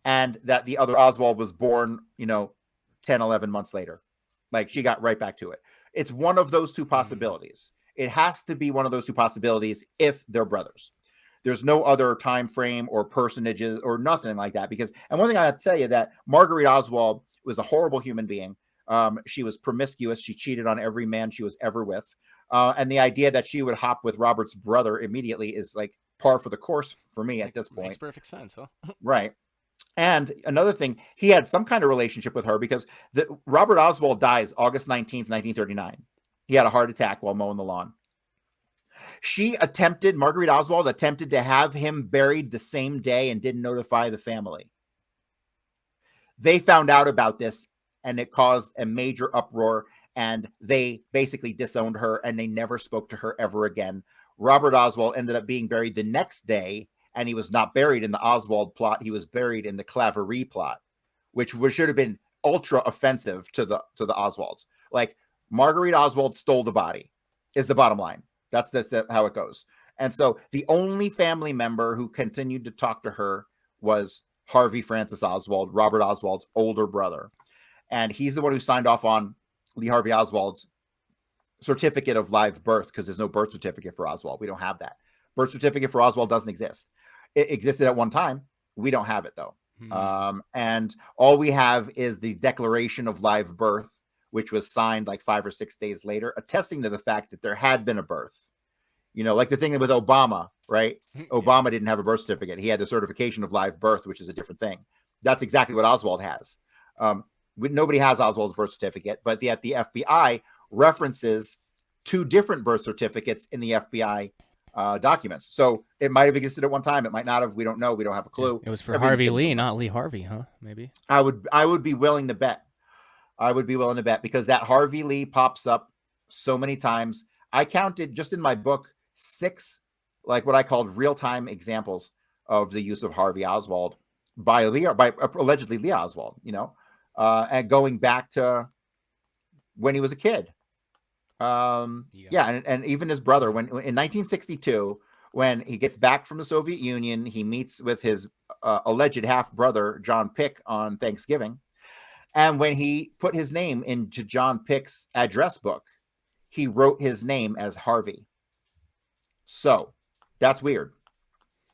and that the other Oswald was born, 10, 11 months later. Like, she got right back to it. It's one of those two possibilities. It has to be one of those two possibilities if they're brothers. There's no other time frame or personages or nothing like that. And one thing I have to tell you, that Marguerite Oswald was a horrible human being. She was promiscuous. She cheated on every man she was ever with. And the idea that she would hop with Robert's brother immediately is like par for the course for me at this point. Makes perfect sense, huh? Right. And another thing, he had some kind of relationship with her because Robert Oswald dies August 19th, 1939. He had a heart attack while mowing the lawn. Marguerite Oswald attempted to have him buried the same day and didn't notify the family. They found out about this and it caused a major uproar, and they basically disowned her and they never spoke to her ever again. Robert Oswald ended up being buried the next day, and he was not buried in the Oswald plot. He was buried in the Claverie plot, which should have been ultra offensive to the Oswalds. Like, Marguerite Oswald stole the body is the bottom line. That's how it goes. And so the only family member who continued to talk to her was Harvey Francis Oswald, Robert Oswald's older brother. And he's the one who signed off on Lee Harvey Oswald's certificate of live birth, because there's no birth certificate for Oswald. We don't have that. Birth certificate for Oswald doesn't exist. It existed at one time. We don't have it, though. And all we have is the Declaration of Live Birth, which was signed like 5 or 6 days later, attesting to the fact that there had been a birth. Like the thing with Obama, right? Obama didn't have a birth certificate. He had the certification of live birth, which is a different thing. That's exactly what Oswald has. Nobody has Oswald's birth certificate, but yet the FBI references 2 different birth certificates in the FBI documents. So it might have existed at one time. It might not have. We don't know. We don't have a clue. It was for Harvey Lee, not Lee Harvey, huh? Maybe. I would be willing to bet. Because that Harvey Lee pops up so many times. I counted just in my book 6, like what I called real-time examples of the use of Harvey Oswald by allegedly Lee Oswald, and going back to when he was a kid. And even his brother, when in 1962, when he gets back from the Soviet Union, he meets with his alleged half brother John Pick on Thanksgiving, and when he put his name into John Pick's address book, he wrote his name as Harvey. So that's weird.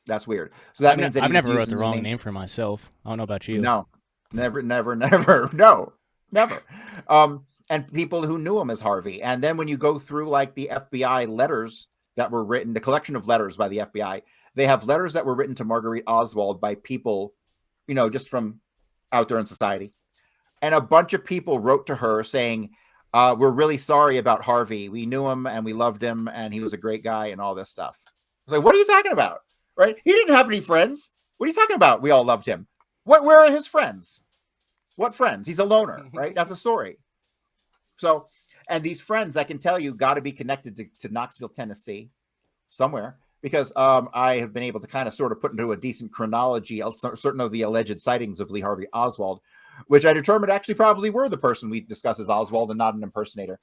That's weird. So that means that I've never wrote the wrong name for myself. I don't know about you. No, never. No, never. And people who knew him as Harvey. And then when you go through like the FBI letters that were written, the collection of letters by the FBI, they have letters that were written to Marguerite Oswald by people, just from out there in society. And a bunch of people wrote to her saying, we're really sorry about Harvey. We knew him and we loved him and he was a great guy and all this stuff. I was like, what are you talking about? Right? He didn't have any friends. What are you talking about? We all loved him. Where are his friends? What friends? He's a loner, right? That's a story. So, and these friends, I can tell you, got to be connected to Knoxville, Tennessee, somewhere, because I have been able to kind of sort of put into a decent chronology of certain of the alleged sightings of Lee Harvey Oswald, which I determined actually probably were the person we discuss as Oswald and not an impersonator.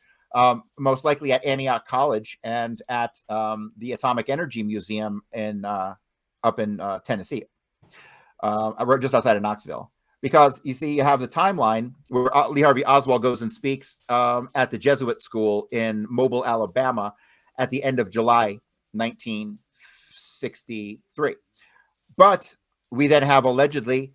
Most likely at Antioch College and at the Atomic Energy Museum up in Tennessee, just outside of Knoxville. Because you see, you have the timeline where Lee Harvey Oswald goes and speaks at the Jesuit school in Mobile, Alabama, at the end of July 1963. But we then have allegedly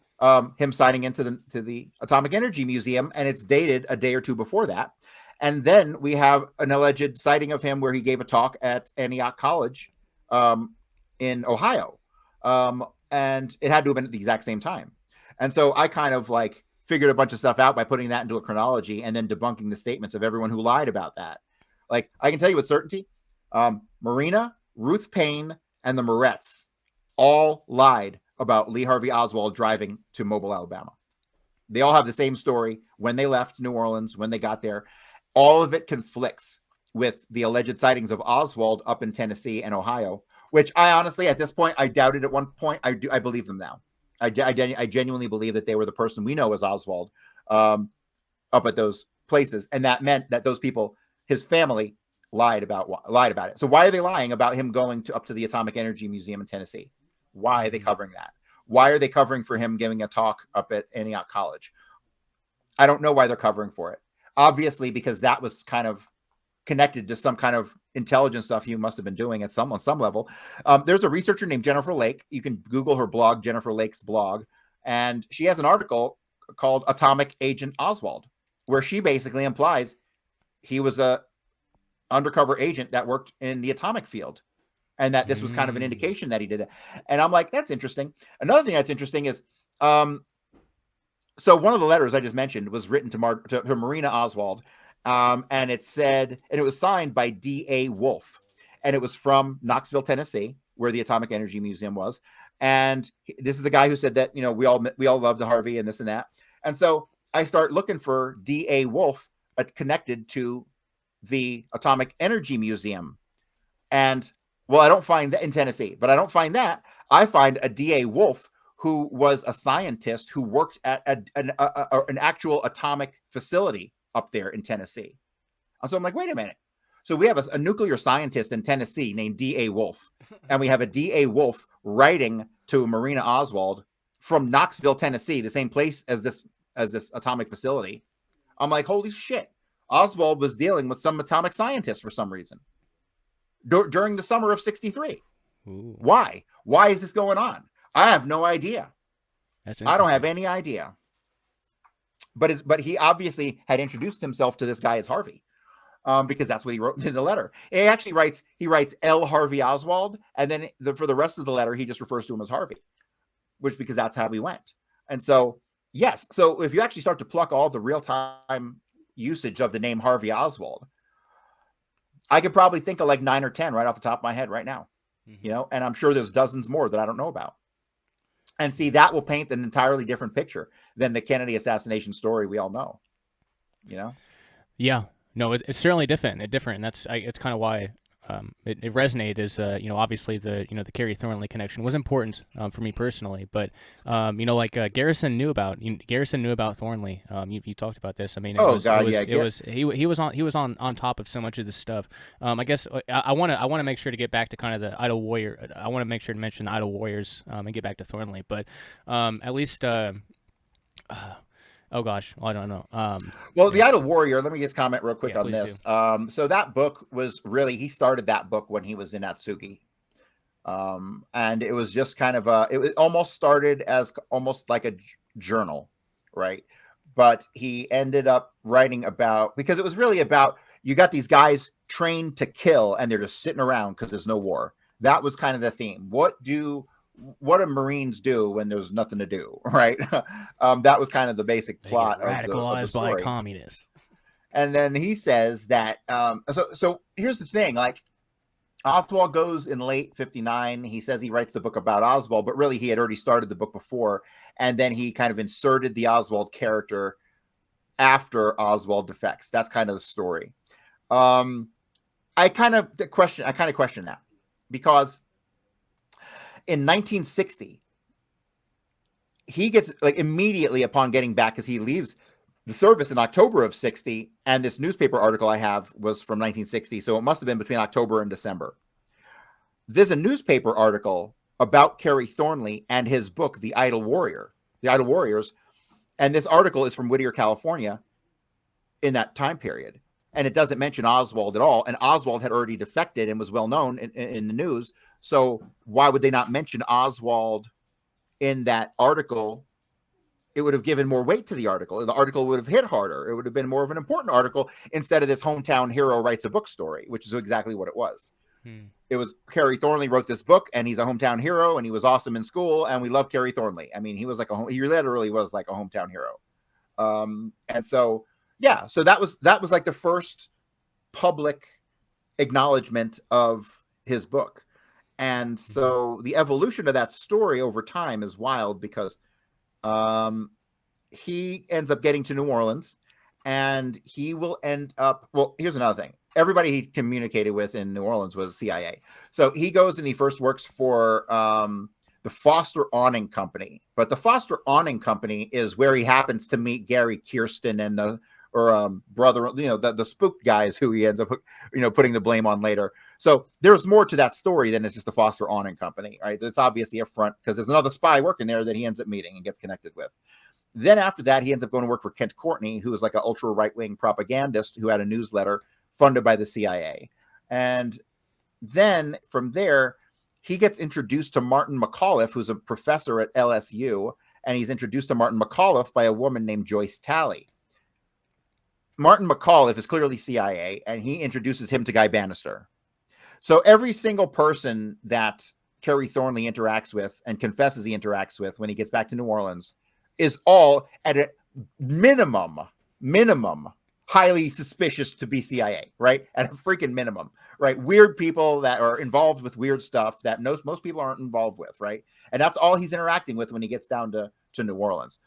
him signing into the Atomic Energy Museum, and it's dated a day or two before that. And then we have an alleged sighting of him where he gave a talk at Antioch College in Ohio, and it had to have been at the exact same time. And so I kind of like figured a bunch of stuff out by putting that into a chronology and then debunking the statements of everyone who lied about that. Like I can tell you with certainty, Marina, Ruth Payne, and the Moretz all lied about Lee Harvey Oswald driving to Mobile, Alabama. They all have the same story when they left New Orleans, when they got there. All of it conflicts with the alleged sightings of Oswald up in Tennessee and Ohio, which I honestly, at this point, I doubted at one point. I believe them now. I genuinely believe that they were the person we know as Oswald up at those places. And that meant that those people, his family, lied about it. So why are they lying about him going up to the Atomic Energy Museum in Tennessee? Why are they covering that? Why are they covering for him giving a talk up at Antioch College? I don't know why they're covering for it. Obviously, because that was kind of connected to some kind of intelligence stuff he must have been doing on some level. There's a researcher named Jennifer Lake. You can Google her blog, Jennifer Lake's blog, and she has an article called Atomic Agent Oswald, where she basically implies he was a undercover agent that worked in the atomic field, and that this was kind of an indication that he did that. And I'm like, that's interesting. Another thing that's interesting is, so one of the letters I just mentioned was written to Marina Oswald. And it said, and it was signed by D.A. Wolf, and it was from Knoxville, Tennessee, where the Atomic Energy Museum was. And this is the guy who said that, we all love the Harvey and this and that. And so I start looking for D.A. Wolf connected to the Atomic Energy Museum. And well, I don't find that in Tennessee, but I don't find that. I find a D.A. Wolf who was a scientist who worked at an actual atomic facility up there in Tennessee. So I'm like, wait a minute. So we have a nuclear scientist in Tennessee named D.A. Wolf, and we have a D.A. Wolf writing to Marina Oswald from Knoxville, Tennessee, the same place as this atomic facility. I'm like, holy shit. Oswald was dealing with some atomic scientist for some reason during the summer of 63. Ooh. Why? Why is this going on? I have no idea. I don't have any idea. But he obviously had introduced himself to this guy as Harvey, because that's what he wrote in the letter. He actually writes L. Harvey Oswald, and then for the rest of the letter, he just refers to him as Harvey, because that's how he went. And so, yes. So if you actually start to pluck all the real-time usage of the name Harvey Oswald, I could probably think of like 9 or 10 right off the top of my head right now, and I'm sure there's dozens more that I don't know about. And see, that will paint an entirely different picture than the Kennedy assassination story we all know, Yeah, No, it's certainly different. And it's kind of why it resonated. Is obviously the Kerry Thornley connection was important for me personally, but Garrison knew about Thornley. You talked about this. I mean, Oh God, yeah. he was on top of so much of this stuff. I guess I want to make sure to get back to kind of the Idle Warrior. I want to make sure to mention the Idle Warriors and get back to Thornley, but at least. Oh gosh, well, I don't know. The Idle Warrior. Let me just comment real quick on this. So that book was really, he started that book when he was in Atsugi, and it was just kind of it almost started as almost like a journal, right? But he ended up writing about, because it was really about, you got these guys trained to kill, and they're just sitting around because there's no war. That was kind of the theme. What do Marines do when there's nothing to do, right? That was kind of the basic plot of the story. By communists. And then he says that, so here's the thing, like, Oswald goes in late 59. He says he writes the book about Oswald, but really he had already started the book before. And then he kind of inserted the Oswald character after Oswald defects. That's kind of the story. I kind of question that, because in 1960, he gets, like, immediately upon getting back, because he leaves the service in October of 60, and this newspaper article I have was from 1960, so it must have been between October and December. There's a newspaper article about Kerry Thornley and his book, The Idle Warriors, and this article is from Whittier, California, in that time period, and it doesn't mention Oswald at all, and Oswald had already defected and was well known in the news. So why would they not mention Oswald in that article? It would have given more weight to the article. The article would have hit harder. It would have been more of an important article instead of this hometown hero writes a book story, which is exactly what it was. It was Kerry Thornley wrote this book, and he's a hometown hero, and he was awesome in school, and we love Kerry Thornley. I mean, he was like he literally was like a hometown hero. And so, yeah, so that was like the first public acknowledgement of his book. And so the evolution of that story over time is wild, because he ends up getting to New Orleans, and he will end up, well, here's another thing. Everybody he communicated with in New Orleans was CIA. So he goes and he first works for the Foster Awning Company. But the Foster Awning Company is where he happens to meet Gary Kirsten and brother, the spook guys who he ends up, putting the blame on later. So there's more to that story than it's just the Foster Awning Company, right? It's obviously a front, because there's another spy working there that he ends up meeting and gets connected with. Then after that, he ends up going to work for Kent Courtney, who was like an ultra right-wing propagandist who had a newsletter funded by the CIA. And then from there, he gets introduced to Martin McAuliffe, who's a professor at LSU, and he's introduced to Martin McAuliffe by a woman named Joyce Talley. Martin McAuliffe is clearly CIA, and he introduces him to Guy Bannister. So every single person that Kerry Thornley interacts with and confesses he interacts with when he gets back to New Orleans is all at a minimum, highly suspicious to be CIA, right? At a freaking minimum, right? Weird people that are involved with weird stuff that most people aren't involved with, right? And that's all he's interacting with when he gets down to New Orleans.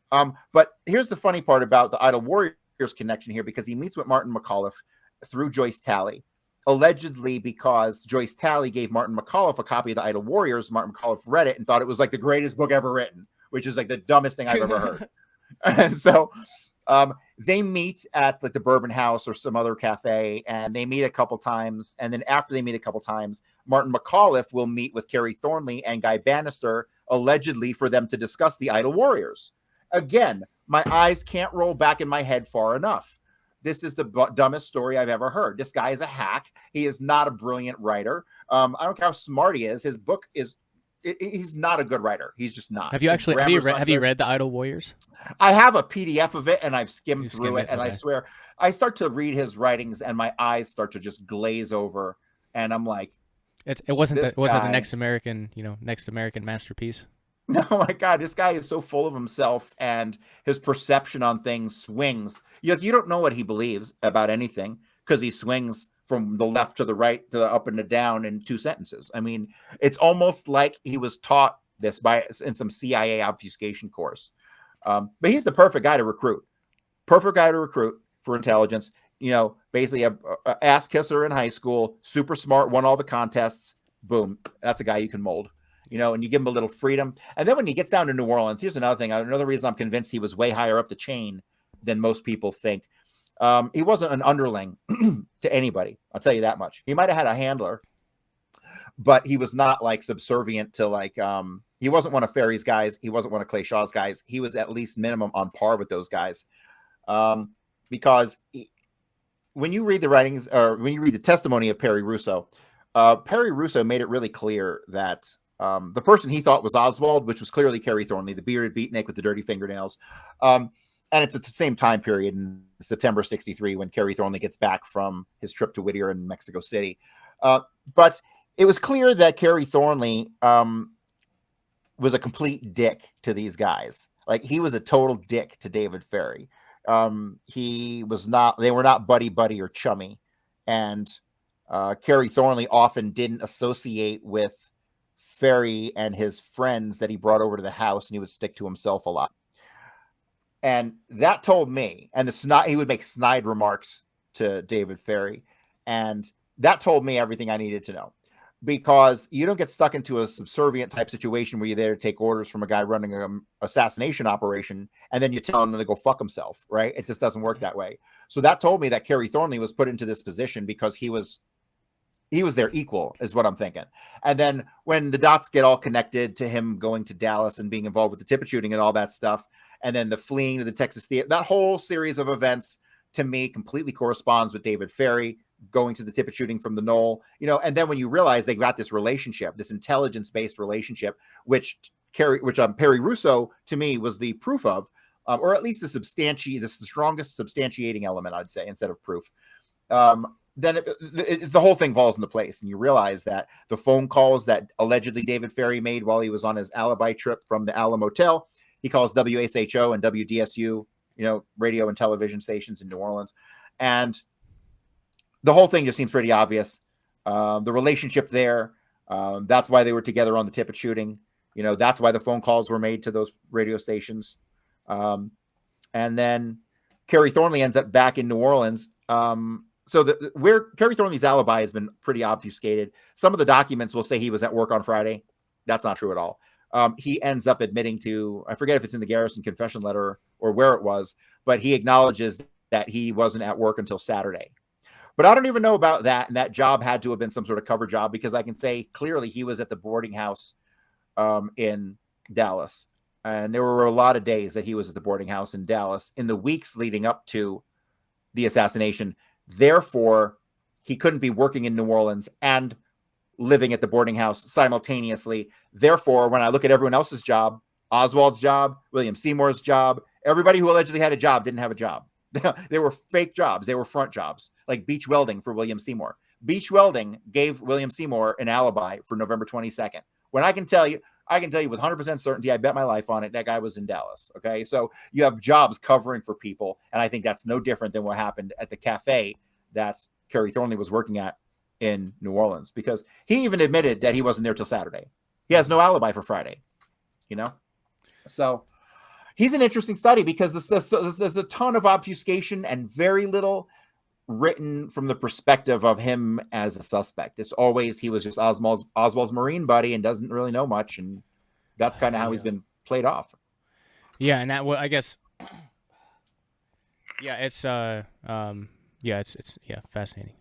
But here's the funny part about the Idle Warriors connection here, because he meets with Martin McAuliffe through Joyce Talley, allegedly because Joyce Talley gave Martin McAuliffe a copy of the Idle Warriors. Martin McAuliffe read it and thought it was like the greatest book ever written, which is like the dumbest thing I've ever heard. And so they meet at like the Bourbon House or some other cafe, and they meet a couple times. And then after they meet a couple times, Martin McAuliffe will meet with Kerry Thornley and Guy Bannister, allegedly for them to discuss the Idle Warriors. Again, my eyes can't roll back in my head far enough. This is the dumbest story I've ever heard. This guy is a hack. He is not a brilliant writer. I don't care how smart he is. His book is, he's not a good writer. He's just not. Have you read The Idle Warriors? I have a PDF of it, and I've skimmed through it, and okay. I swear, I start to read his writings, and my eyes start to just glaze over, and I'm like, it wasn't the next American masterpiece. No, my God, this guy is so full of himself, and his perception on things swings. You don't know what he believes about anything, because he swings from the left to the right to the up and the down in 2 sentences. I mean, it's almost like he was taught this in some CIA obfuscation course. But he's the perfect guy to recruit for intelligence. basically a ass kisser in high school, super smart, won all the contests. Boom, that's a guy you can mold. And you give him a little freedom. And then when he gets down to New Orleans, here's another thing. Another reason I'm convinced he was way higher up the chain than most people think. He wasn't an underling to anybody. I'll tell you that much. He might have had a handler, but he was not like subservient to he wasn't one of Ferry's guys. He wasn't one of Clay Shaw's guys. He was at least minimum on par with those guys. Because when you read the writings or when you read the testimony of Perry Russo made it really clear that the person he thought was Oswald, which was clearly Kerry Thornley, the bearded beatnik with the dirty fingernails. And it's at the same time period in September 63 when Kerry Thornley gets back from his trip to Whittier in Mexico City. But it was clear that Kerry Thornley was a complete dick to these guys. Like, he was a total dick to David Ferry. They were not buddy or chummy. And Kerry Thornley often didn't associate with Ferry and his friends that he brought over to the house, and he would stick to himself a lot. And that told me, and he would make snide remarks to David Ferry, and that told me everything I needed to know. Because you don't get stuck into a subservient type situation where you're there to take orders from a guy running an assassination operation, and then you tell him to go fuck himself, right? It just doesn't work that way. So that told me that Kerry Thornley was put into this position because he was their equal, is what I'm thinking. And then when the dots get all connected to him going to Dallas and being involved with the tippet shooting and all that stuff, and then the fleeing to the Texas theater, that whole series of events to me completely corresponds with David Ferry going to the tippet shooting from the Knoll, and then when you realize they got this relationship, this intelligence-based relationship, which Perry Russo to me was the proof of, or at least the strongest substantiating element, I'd say, instead of proof. Then the whole thing falls into place, and you realize that the phone calls that allegedly David Ferry made while he was on his alibi trip from the Alamo Motel, he calls WSHO and WDSU, radio and television stations in New Orleans, and the whole thing just seems pretty obvious. The relationship there, that's why they were together on the tippet shooting. That's why the phone calls were made to those radio stations. And then Kerry Thornley ends up back in New Orleans. So where Kerry Thornley's alibi has been pretty obfuscated. Some of the documents will say he was at work on Friday. That's not true at all. He ends up admitting to, I forget if it's in the Garrison confession letter or where it was, but he acknowledges that he wasn't at work until Saturday. But I don't even know about that. And that job had to have been some sort of cover job, because I can say clearly he was at the boarding house in Dallas. And there were a lot of days that he was at the boarding house in Dallas in the weeks leading up to the assassination. Therefore, he couldn't be working in New Orleans and living at the boarding house simultaneously. Therefore, when I look at everyone else's job, Oswald's job, William Seymour's job, everybody who allegedly had a job didn't have a job. They were fake jobs. They were front jobs, like beach welding for William Seymour. Beach welding gave William Seymour an alibi for November 22nd. When I can tell you with 100% certainty, I bet my life on it, that guy was in Dallas. Okay. So you have jobs covering for people. And I think that's no different than what happened at the cafe that Kerry Thornley was working at in New Orleans, because he even admitted that he wasn't there till Saturday. He has no alibi for Friday, So he's an interesting study, because there's a ton of obfuscation and very little written from the perspective of him as a suspect. It's always he was just Oswald's Marine buddy and doesn't really know much, and that's kind of how he's been played off. Yeah, and that I guess. Yeah, it's fascinating.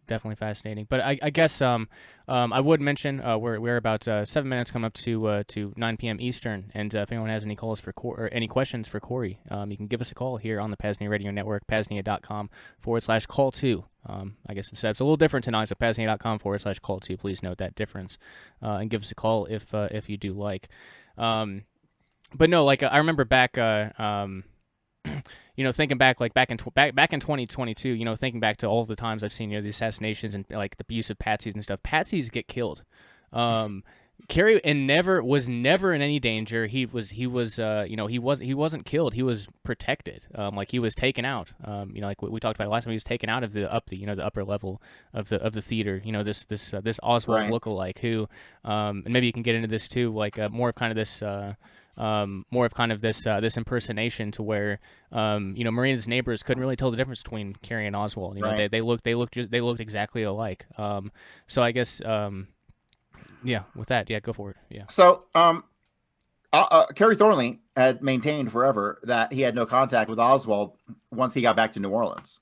Definitely fascinating. But I guess I would mention we're about 7 minutes come up to 9 p.m. Eastern, and if anyone has any calls for or any questions for Cory, you can give us a call here on the PAZNIA Radio Network, PAZNIA.com/call2. I guess the setup's a little different tonight, so PAZNIA.com/call2. Please note that difference, and give us a call if you do like. But no, like I remember back. Thinking back, like back in 2022, thinking back to all of the times I've seen, the assassinations and like the use of patsies and stuff. Patsies get killed. Kerry was never in any danger. He wasn't killed. He was protected. Like he was taken out. Like we talked about last time, he was taken out of the upper level of the theater. This Oswald right. lookalike who, and maybe you can get into this too, like more of kind of this. more of kind of this this impersonation to where Marina's neighbors couldn't really tell the difference between Kerry and Oswald. Right. They looked exactly alike. So I guess yeah, with that, yeah, go for it. Yeah. So Kerry Thornley had maintained forever that he had no contact with Oswald once he got back to New Orleans.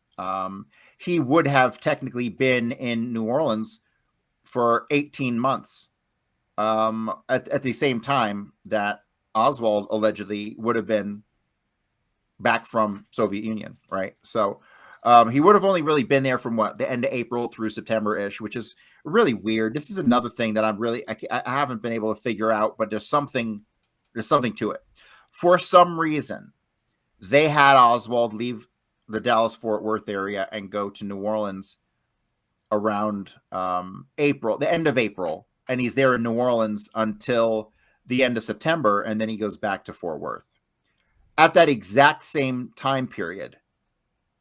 He would have technically been in New Orleans for 18 months at the same time that Oswald allegedly would have been back from Soviet Union, right? So he would have only really been there from the end of April through September-ish, which is really weird. This is another thing that I haven't been able to figure out, but there's something to it. For some reason, they had Oswald leave the Dallas-Fort Worth area and go to New Orleans around April, the end of April, and he's there in New Orleans until the end of September, and then he goes back to Fort Worth. At that exact same time period,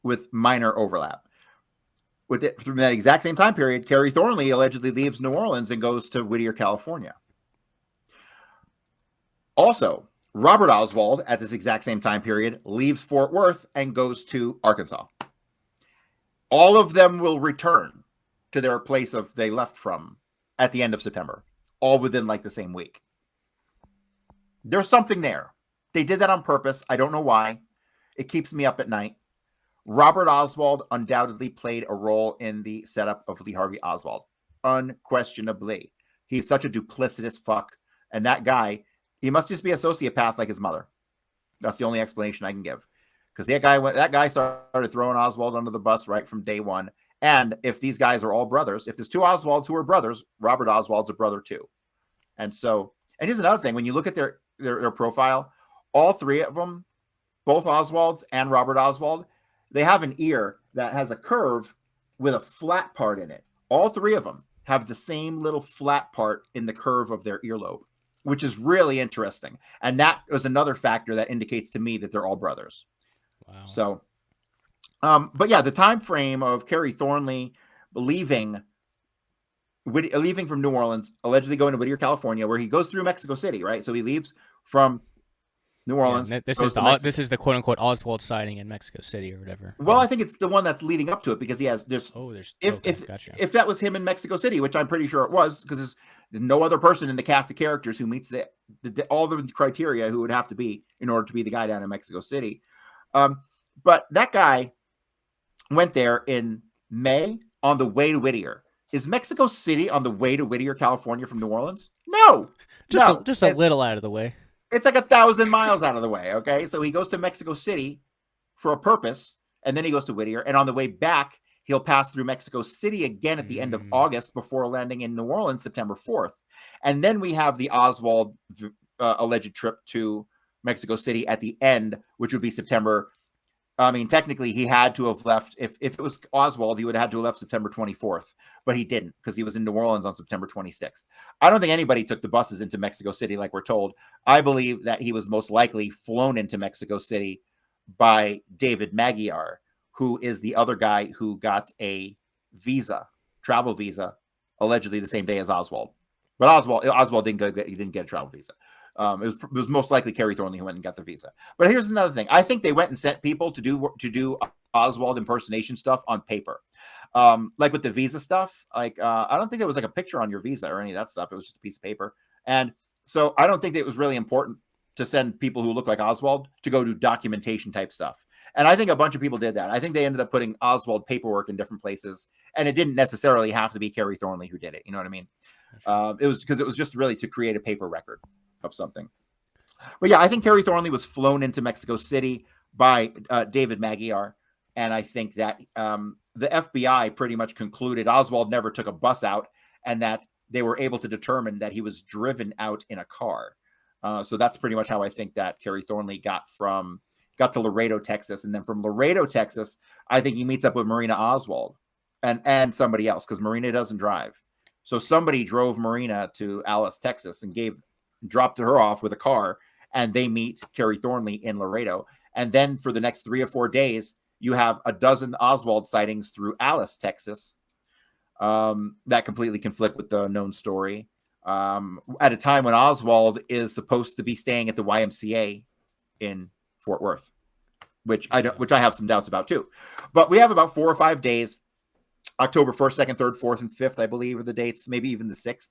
with minor overlap, from that exact same time period, Kerry Thornley allegedly leaves New Orleans and goes to Whittier, California. Also, Robert Oswald, at this exact same time period, leaves Fort Worth and goes to Arkansas. All of them will return to their place of they left from at the end of September, all within like the same week. There's something there. They did that on purpose. I don't know why. It keeps me up at night. Robert Oswald undoubtedly played a role in the setup of Lee Harvey Oswald. Unquestionably. He's such a duplicitous fuck. And that guy, he must just be a sociopath like his mother. That's the only explanation I can give. Because that guy started throwing Oswald under the bus right from day one. And if these guys are all brothers, if there's two Oswalds who are brothers, Robert Oswald's a brother too. And here's another thing. When you look at their profile, all three of them, both Oswalds and Robert Oswald, they have an ear that has a curve with a flat part in it. All three of them have the same little flat part in the curve of their earlobe, which is really interesting. And that was another factor that indicates to me that they're all brothers. Wow. So, but yeah, the time frame of Kerry Thornley leaving from New Orleans, allegedly going to Whittier, California, where he goes through Mexico City, right? So he leaves from New Orleans. Yeah, this is the quote unquote Oswald sighting in Mexico City or whatever. Well, I think it's the one that's leading up to it because gotcha. If that was him in Mexico City, which I'm pretty sure it was, because there's no other person in the cast of characters who meets all the criteria who would have to be in order to be the guy down in Mexico City. But that guy went there in May on the way to Whittier. Is Mexico City on the way to Whittier, California from New Orleans? No, just a little out of the way. It's like 1,000 miles out of the way. Okay. So he goes to Mexico City for a purpose, and then he goes to Whittier. And on the way back, he'll pass through Mexico City again at the end of August before landing in New Orleans, September 4th. And then we have the Oswald alleged trip to Mexico City at the end, which would be September. I mean, technically, he had to have left. If it was Oswald, he would have had to have left September 24th, but he didn't because he was in New Orleans on September 26th. I don't think anybody took the buses into Mexico City like we're told. I believe that he was most likely flown into Mexico City by David Magyar, who is the other guy who got a travel visa, allegedly the same day as Oswald. But Oswald didn't get a travel visa. It was most likely Kerry Thornley who went and got the visa. But here's another thing. I think they went and sent people to do Oswald impersonation stuff on paper. Like with the visa stuff, I don't think there was like a picture on your visa or any of that stuff. It was just a piece of paper. And so I don't think that it was really important to send people who look like Oswald to go do documentation type stuff. And I think a bunch of people did that. I think they ended up putting Oswald paperwork in different places, and it didn't necessarily have to be Kerry Thornley who did it. You know what I mean? It was because it was just really to create a paper record of something. But yeah, I think Kerry Thornley was flown into Mexico City by David Magyar. And I think that the FBI pretty much concluded Oswald never took a bus out, and that they were able to determine that he was driven out in a car. So that's pretty much how I think that Kerry Thornley got to Laredo, Texas. And then from Laredo, Texas, I think he meets up with Marina Oswald and somebody else, because Marina doesn't drive. So somebody drove Marina to Alice, Texas, and dropped her off with a car, and they meet Kerry Thornley in Laredo. And then for the next 3 or 4 days, you have a dozen Oswald sightings through Alice, Texas, that completely conflict with the known story. at a time when Oswald is supposed to be staying at the YMCA in Fort Worth, which I have some doubts about too. But we have about 4 or 5 days, October 1st, 2nd, 3rd, 4th, and 5th, I believe, are the dates, maybe even the 6th,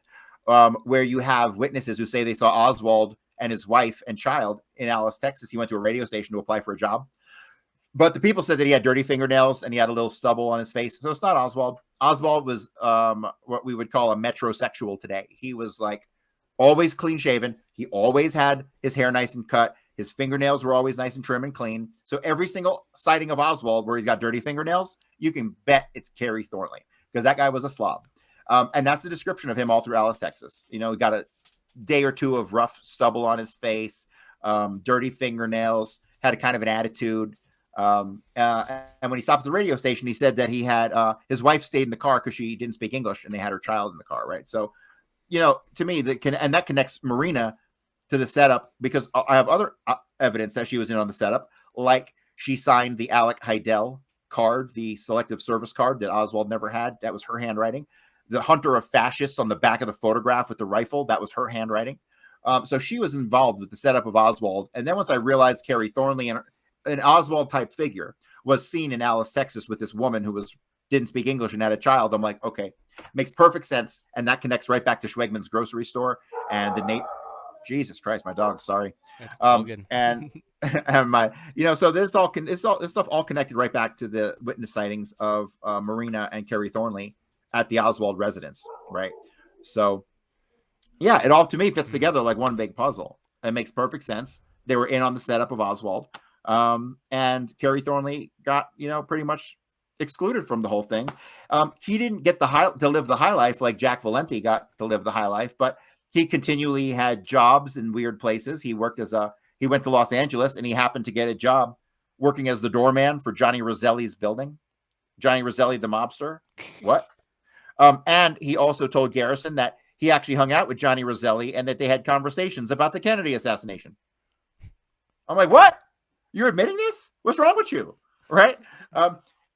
where you have witnesses who say they saw Oswald and his wife and child in Alice, Texas. He went to a radio station to apply for a job. But the people said that he had dirty fingernails and he had a little stubble on his face. So it's not Oswald. Oswald was what we would call a metrosexual today. He was like always clean shaven. He always had his hair nice and cut. His fingernails were always nice and trim and clean. So every single sighting of Oswald where he's got dirty fingernails, you can bet it's Kerry Thornley, because that guy was a slob. And that's the description of him all through Alice, Texas. You know, he got a day or two of rough stubble on his face, dirty fingernails, had a kind of an attitude. And when he stopped at the radio station, he said that he had his wife stayed in the car because she didn't speak English, and they had her child in the car, right? So, you know, to me, that connects Marina to the setup, because I have other evidence that she was in on the setup, like she signed the Alec Heidel card, the selective service card that Oswald never had. That was her handwriting. The hunter of fascists on the back of the photograph with the rifle, that was her handwriting. So she was involved with the setup of Oswald. And then once I realized Kerry Thornley and an Oswald type figure was seen in Alice, Texas with this woman who didn't speak English and had a child, I'm like, okay, makes perfect sense. And that connects right back to Schwegman's grocery store and the Jesus Christ, my dog, sorry. And my, you know, so this stuff all connected right back to the witness sightings of Marina and Kerry Thornley at the Oswald residence, right? So yeah, it all to me fits together like one big puzzle. It makes perfect sense. They were in on the setup of Oswald. And Kerry Thornley got, you know, pretty much excluded from the whole thing. He didn't get to live the high life like Jack Valenti got to live the high life, but he continually had jobs in weird places. He went to Los Angeles, and he happened to get a job working as the doorman for Johnny Roselli's building. Johnny Roselli, the mobster. What? And he also told Garrison that he actually hung out with Johnny Roselli and that they had conversations about the Kennedy assassination. I'm like, what? You're admitting this? What's wrong with you? Right?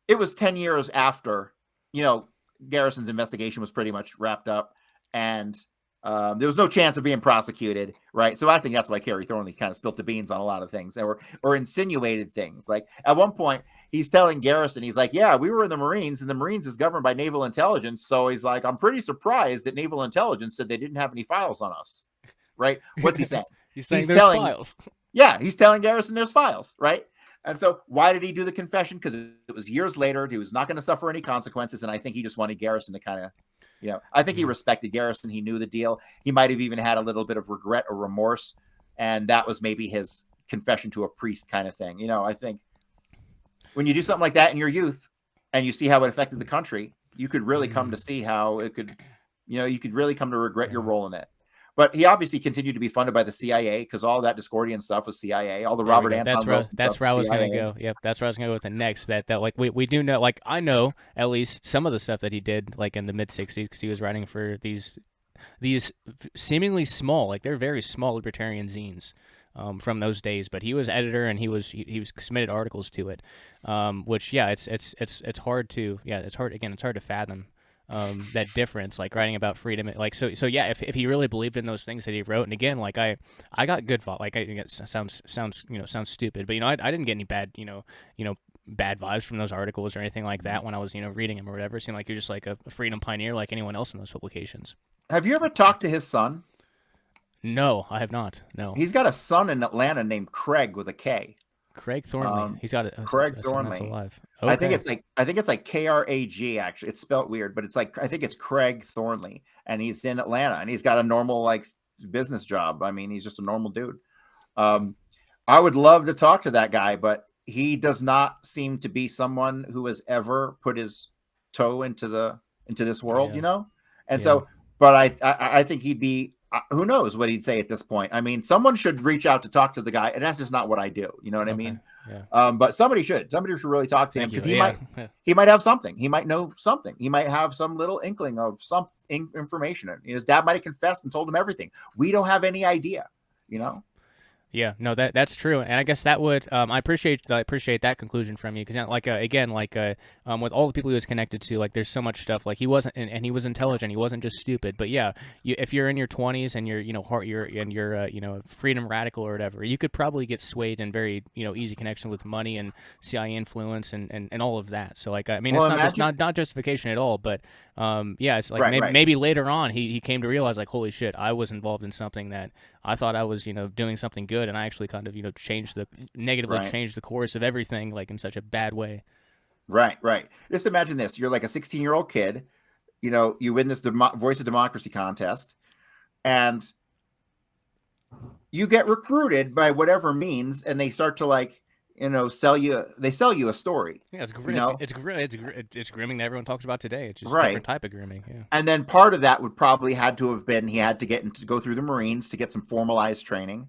It was 10 years after, you know, Garrison's investigation was pretty much wrapped up, and there was no chance of being prosecuted, right? So I think that's why Kerry Thornley kind of spilt the beans on a lot of things, or insinuated things. Like at one point, he's telling Garrison, he's like, yeah, we were in the Marines, and the Marines is governed by Naval Intelligence. So he's like, I'm pretty surprised that Naval Intelligence said they didn't have any files on us, right? What's he saying? He's saying there's files. Yeah, he's telling Garrison there's files, right? And so why did he do the confession? Because it was years later. He was not going to suffer any consequences. And I think he just wanted Garrison to kind of, you know, I think he respected Garrison. He knew the deal. He might have even had a little bit of regret or remorse. And that was maybe his confession to a priest kind of thing. You know, I think when you do something like that in your youth and you see how it affected the country, you could really come to see how it could, you know, you could really come to regret your role in it. But he obviously continued to be funded by the CIA, because all that Discordian stuff was CIA. All the Robert Anton. That's where I was going to go. Yep, that's where I was going to go with the next. That like we do know, like I know at least some of the stuff that he did, like in the mid '60s, because he was writing for these seemingly small, like they're very small libertarian zines from those days. But he was editor, and he was submitted articles to it, which it's hard to it's hard to fathom. That difference, like writing about freedom, like so yeah. If he really believed in those things that he wrote, and again, like I got good like it sounds stupid, but you know I didn't get any bad bad vibes from those articles or anything like that when I was reading them or whatever. It seemed like you're just like a freedom pioneer like anyone else in those publications. Have you ever talked to his son? No, I have not. No. He's got a son in Atlanta named Craig with a K. Craig Thornley. He's got Craig Thornley. Alive. Okay. I think it's like Krag. Actually, it's spelled weird, but it's like I think it's Craig Thornley, and he's in Atlanta, and he's got a normal like business job. I mean, he's just a normal dude. I would love to talk to that guy, but he does not seem to be someone who has ever put his toe into this world, you know. And so, but I think he'd be. Who knows what he'd say at this point? I mean, someone should reach out to talk to the guy, and that's just not what I do. You know what I mean? Yeah. But somebody should really talk to him, because he might have something. He might know something. He might have some little inkling of some information. His dad might have confessed and told him everything. We don't have any idea, you know? Yeah, no, that's true, and I guess that would I appreciate that conclusion from you, because like again, like with all the people he was connected to, like there's so much stuff, like he wasn't, and he was intelligent, he wasn't just stupid. But yeah, if you're in your 20s and you're you're freedom radical or whatever, you could probably get swayed in very easy connection with money and CIA influence and all of that. So like I mean, Well, it's not just imagine, not justification at all, but yeah, it's like right, right, maybe later on he came to realize like, holy shit, I was involved in something that I thought I was, doing something good, and I actually kind of, negatively right, changed the course of everything, like in such a bad way. right, right. Just imagine this: you're like a 16-year-old kid. You win this Voice of Democracy contest, and you get recruited by whatever means, and they start to like, sell you. They sell you a story. Yeah, it's grooming that everyone talks about today. It's just a Right. different type of grooming. Yeah. And then part of that would probably had to have been he had to go through the Marines to get some formalized training,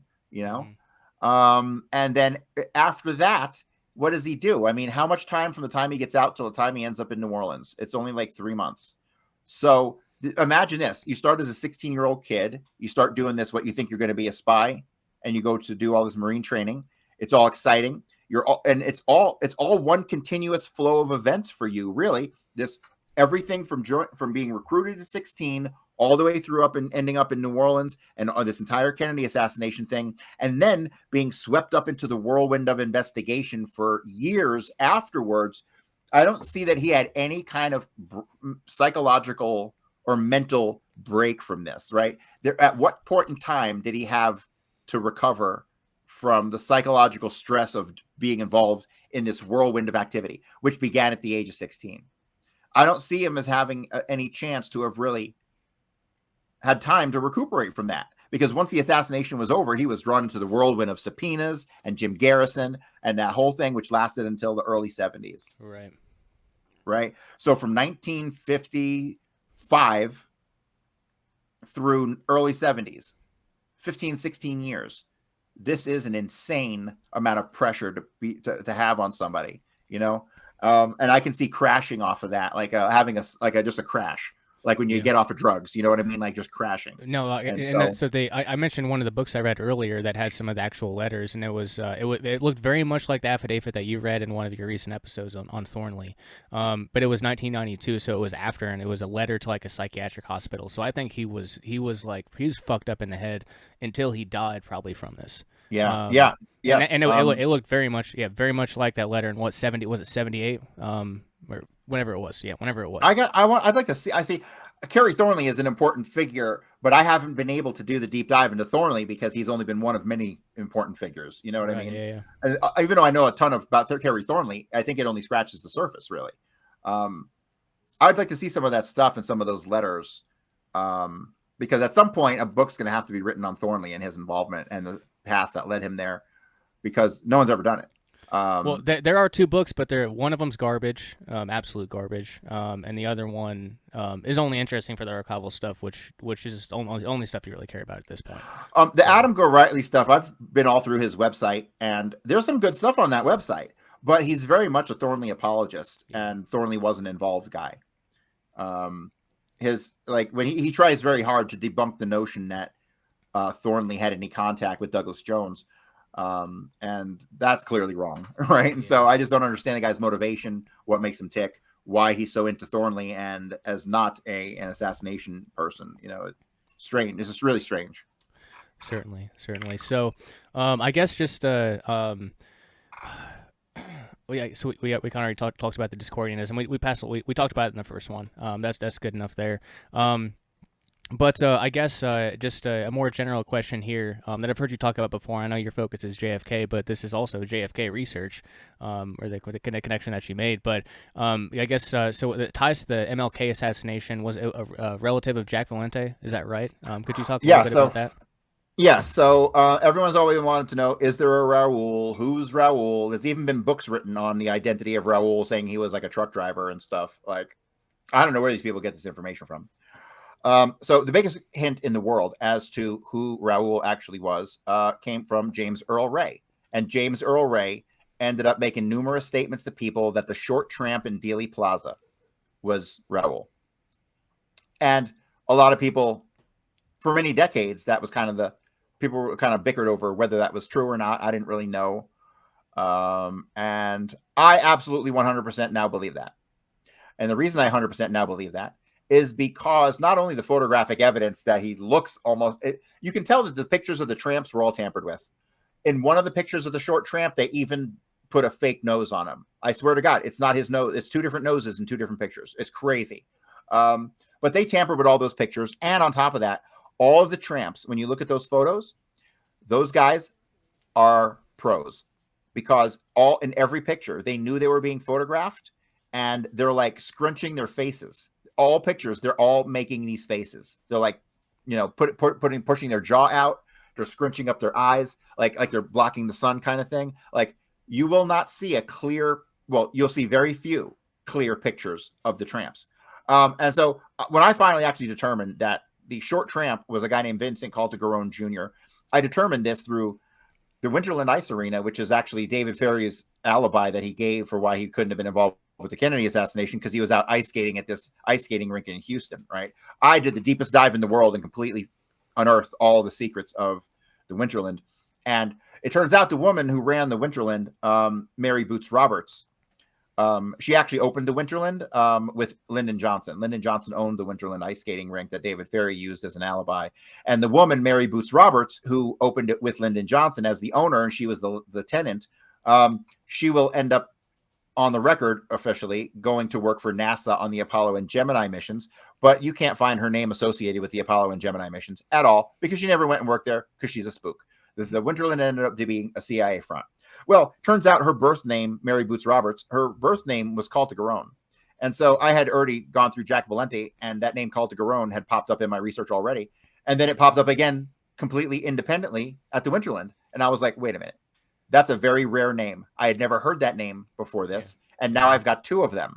and then after that, what does he do? I mean, how much time from the time he gets out till the time he ends up in New Orleans? It's only like 3 months. So imagine this: you start as a 16-year-old kid, you start doing this, what you think you're going to be a spy, and you go to do all this Marine training. It's all exciting. It's all one continuous flow of events for you, really. This everything from being recruited at 16 all the way through up and ending up in New Orleans and this entire Kennedy assassination thing, and then being swept up into the whirlwind of investigation for years afterwards. I don't see that he had any kind of psychological or mental break from this, right? At what point in time did he have to recover from the psychological stress of being involved in this whirlwind of activity, which began at the age of 16? I don't see him as having any chance to have really had time to recuperate from that, because once the assassination was over, he was drawn into the whirlwind of subpoenas and Jim Garrison and that whole thing, which lasted until the early 70s. Right. So from 1955 through early 70s, 15, 16 years. This is an insane amount of pressure to have on somebody, and I can see crashing off of that, like having just a crash, like when you get off of drugs, you know what I mean? Like just crashing. No, I mentioned one of the books I read earlier that had some of the actual letters, and it was it looked very much like the affidavit that you read in one of your recent episodes on Thornley, but it was 1992, so it was after, and it was a letter to like a psychiatric hospital. So I think he was fucked up in the head until he died, probably from this. Yeah. Yes. And it looked very much like that letter in what 70 was it 78 or whenever it was. Yeah, whenever it was. I'd like to see. I see Kerry Thornley is an important figure, but I haven't been able to do the deep dive into Thornley because he's only been one of many important figures. You know what I mean? Yeah. And even though I know a ton about Kerry Thornley, I think it only scratches the surface, really. I'd like to see some of that stuff and some of those letters, because at some point a book's going to have to be written on Thornley and his involvement and the path that led him there, because no one's ever done it. Well, there are 2 books, but one of them's garbage, absolute garbage, and the other one is only interesting for the archival stuff, which is only stuff you really care about at this point. The Adam Gorightly stuff, I've been all through his website, and there's some good stuff on that website, but he's very much a Thornley apologist, and Thornley was an involved guy. His when he tries very hard to debunk the notion that Thornley had any contact with Douglas Jones. And that's clearly wrong, right? And so I just don't understand the guy's motivation, what makes him tick, why he's so into Thornley and as not an assassination person. It's strange. It's just really strange. Certainly. So, I guess just well, yeah. So we kind of already talked about the Discordianism. We talked about it in the first one. That's good enough there. But I guess just a more general question here that I've heard you talk about before. I know your focus is JFK, but this is also JFK research, or the connection that you made. But I guess so it ties to the MLK assassination. Was a relative of Jack Valente? Is that right? Could you talk a little bit about that? Yeah, so everyone's always wanted to know, is there a Raoul? Who's Raoul? There's even been books written on the identity of Raoul, saying he was like a truck driver and stuff. Like, I don't know where these people get this information from. So the biggest hint in the world as to who Raoul actually was came from James Earl Ray. And James Earl Ray ended up making numerous statements to people that the short tramp in Dealey Plaza was Raoul. And a lot of people, for many decades, that was kind of the people were kind of bickered over whether that was true or not. I didn't really know. And I absolutely 100% now believe that. And the reason I 100% now believe that is because not only the photographic evidence that he looks almost, you can tell that the pictures of the tramps were all tampered with. In one of the pictures of the short tramp, they even put a fake nose on him. I swear to God, it's not his nose. It's two different noses in two different pictures. It's crazy. But they tampered with all those pictures. And on top of that, all of the tramps, when you look at those photos, those guys are pros, because all in every picture, they knew they were being photographed, and they're like scrunching their faces. All pictures, they're all making these faces. They're like, you know, pushing their jaw out. They're scrunching up their eyes, like they're blocking the sun kind of thing. Like, you will not see a clear, well, you'll see very few clear pictures of the tramps. And so when I finally actually determined that the short tramp was a guy named Vincent Caltagirone Jr., I determined this through the Winterland Ice Arena, which is actually David Ferrier's alibi that he gave for why he couldn't have been involved with the Kennedy assassination, because he was out ice skating at this ice skating rink in Houston, right? I did the deepest dive in the world and completely unearthed all the secrets of the Winterland. And it turns out the woman who ran the Winterland, Mary Boots Roberts, she actually opened the Winterland with Lyndon Johnson. Lyndon Johnson owned the Winterland ice skating rink that David Ferrie used as an alibi. And the woman, Mary Boots Roberts, who opened it with Lyndon Johnson as the owner, and she was the tenant, she will end up on the record officially going to work for NASA on the Apollo and Gemini missions. But you can't find her name associated with the Apollo and Gemini missions at all, because she never went and worked there, because she's a spook. The Winterland ended up being a CIA front. Well, turns out her birth name, Mary Boots Roberts, her birth name was Caltagirone. And so I had already gone through Jack Valenti, and that name Caltagirone had popped up in my research already. And then it popped up again completely independently at the Winterland. And I was like, wait a minute. That's a very rare name. I had never heard that name before this. Yeah. And now I've got two of them.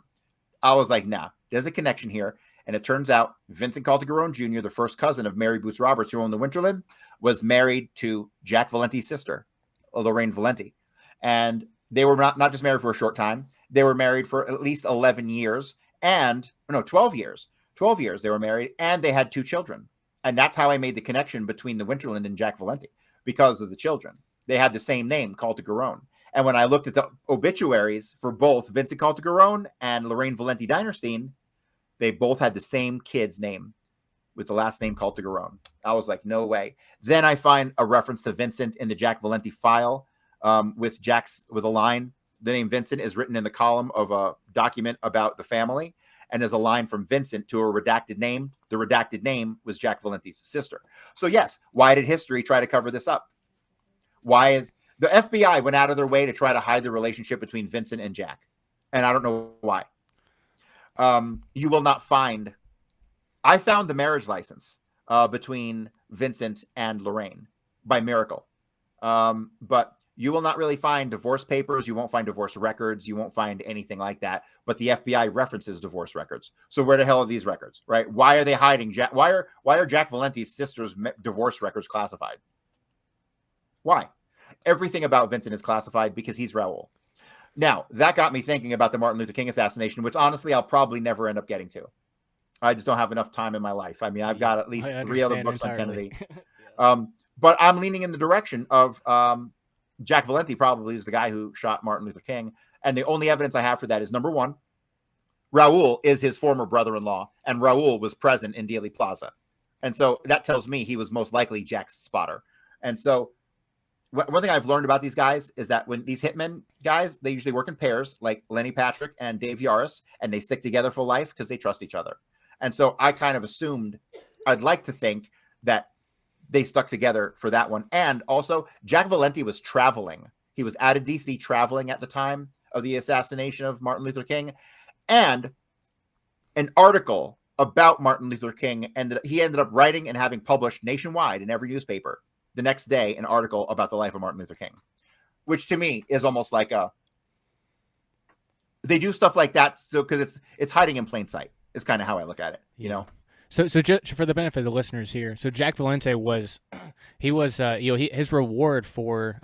I was like, nah, there's a connection here. And it turns out Vincent Caltagirone Jr., the first cousin of Mary Boots Roberts, who owned the Winterland, was married to Jack Valenti's sister, Lorraine Valenti. And they were not just married for a short time. They were married for at least 11 years and 12 years. 12 years they were married, and they had two children. And that's how I made the connection between the Winterland and Jack Valenti, because of the children. They had the same name, Caltagirone. And when I looked at the obituaries for both Vincent Caltagirone and Lorraine Valenti Dinerstein, they both had the same kid's name with the last name Caltagirone. I was like, no way. Then I find a reference to Vincent in the Jack Valenti file with a line. The name Vincent is written in the column of a document about the family, and there's a line from Vincent to a redacted name. The redacted name was Jack Valenti's sister. So yes, why did history try to cover this up? Why is the FBI went out of their way to try to hide the relationship between Vincent and Jack? And I don't know why. You will not find. I found the marriage license between Vincent and Lorraine by miracle. But you will not really find divorce papers. You won't find divorce records. You won't find anything like that. But the FBI references divorce records. So where the hell are these records, right? Why are they hiding Jack? Why are Jack Valenti's sister's divorce records classified? Why? Everything about Vincent is classified because he's Raoul. Now, that got me thinking about the Martin Luther King assassination, which honestly, I'll probably never end up getting to. I just don't have enough time in my life. I mean, I've got at least 3 other books entirely on Kennedy. Yeah. But I'm leaning in the direction of Jack Valenti probably is the guy who shot Martin Luther King. And the only evidence I have for that is, number one, Raoul is his former brother-in-law, and Raoul was present in Dealey Plaza. And so that tells me he was most likely Jack's spotter. And so one thing I've learned about these guys is that when these hitmen guys, they usually work in pairs, like Lenny Patrick and Dave Yaris, and they stick together for life because they trust each other. And so I kind of assumed, I'd like to think that they stuck together for that one. And also, Jack Valenti was traveling. He was out of D.C. traveling at the time of the assassination of Martin Luther King. And an article about Martin Luther King, and he ended up writing and having published nationwide in every newspaper the next day an article about the life of Martin Luther King, which to me is almost like they do stuff like that so because it's hiding in plain sight is kind of how I look at it, you know? So just for the benefit of the listeners here, so Jack Valenti was his reward for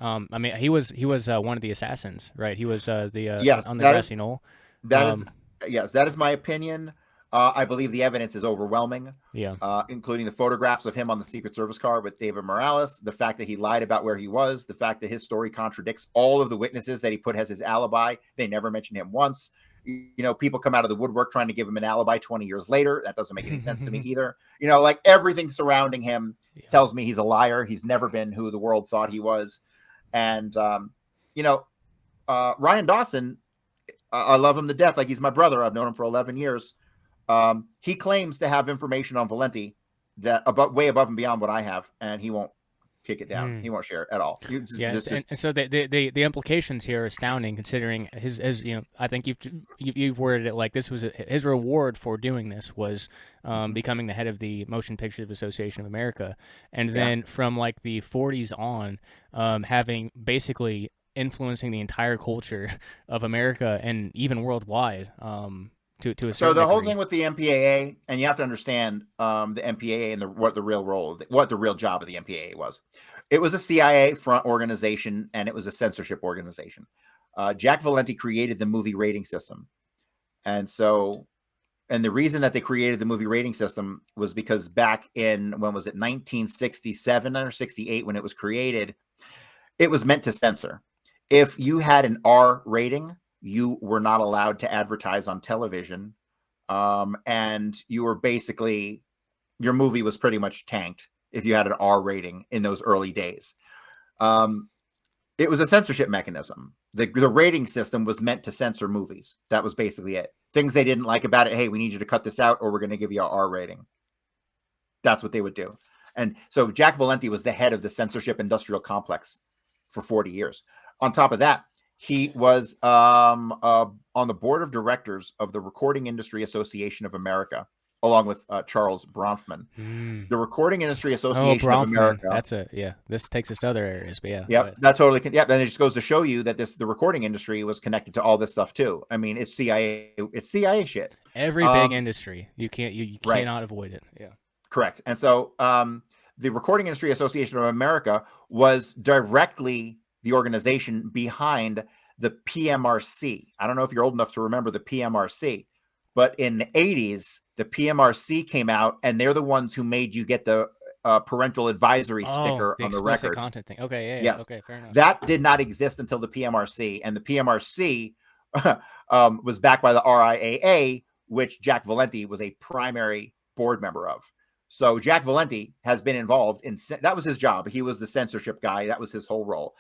he was one of the assassins, right? He was on the grassy knoll. That is my opinion. I believe the evidence is overwhelming. Yeah. Including the photographs of him on the Secret Service car with David Morales, the fact that he lied about where he was, the fact that his story contradicts all of the witnesses that he put as his alibi. They never mentioned him once. People come out of the woodwork trying to give him an alibi 20 years later. That doesn't make any sense to me either. Like everything surrounding him tells me he's a liar. He's never been who the world thought he was. And, Ryan Dawson, I love him to death. Like, he's my brother. I've known him for 11 years. He claims to have information on Valenti that way above and beyond what I have, and he won't kick it down. He won't share it at all. And so the implications here are astounding, considering his I think you've worded it like this was his reward for doing this was becoming the head of the Motion Picture Association of America, and then from like the 40s on, having basically influencing the entire culture of America and even worldwide. So the whole thing with the MPAA, and you have to understand the MPAA and what the real job of the MPAA was. It was a CIA front organization, and it was a censorship organization. Jack Valenti created the movie rating system, and the reason that they created the movie rating system was because back in, when was it, 1967 or 68, when it was created, it was meant to censor. If you had an R rating, you were not allowed to advertise on television. And you were basically, your movie was pretty much tanked if you had an R rating in those early days. It was a censorship mechanism. The rating system was meant to censor movies. That was basically it. Things they didn't like about it. Hey, we need you to cut this out, or we're going to give you an R rating. That's what they would do. And so Jack Valenti was the head of the censorship industrial complex for 40 years. On top of that, he was on the board of directors of the Recording Industry Association of America, along with Charles Bronfman. The Recording Industry Association of America. That's it. Yeah, this takes us to other areas, but yeah. Yep, that totally can. Yeah, then it just goes to show you that the recording industry was connected to all this stuff too. I mean, it's CIA shit. Every big industry, you cannot avoid it. Yeah, correct. And so the Recording Industry Association of America was directly the organization behind the PMRC. I don't know if you're old enough to remember the PMRC, but in the 80s, the PMRC came out, and they're the ones who made you get the parental advisory sticker on the record. Content thing. Okay, yeah, yes. Okay, fair enough. That did not exist until the PMRC, and the PMRC was backed by the RIAA, which Jack Valenti was a primary board member of. So Jack Valenti has been involved in, that was his job. He was the censorship guy. That was his whole role.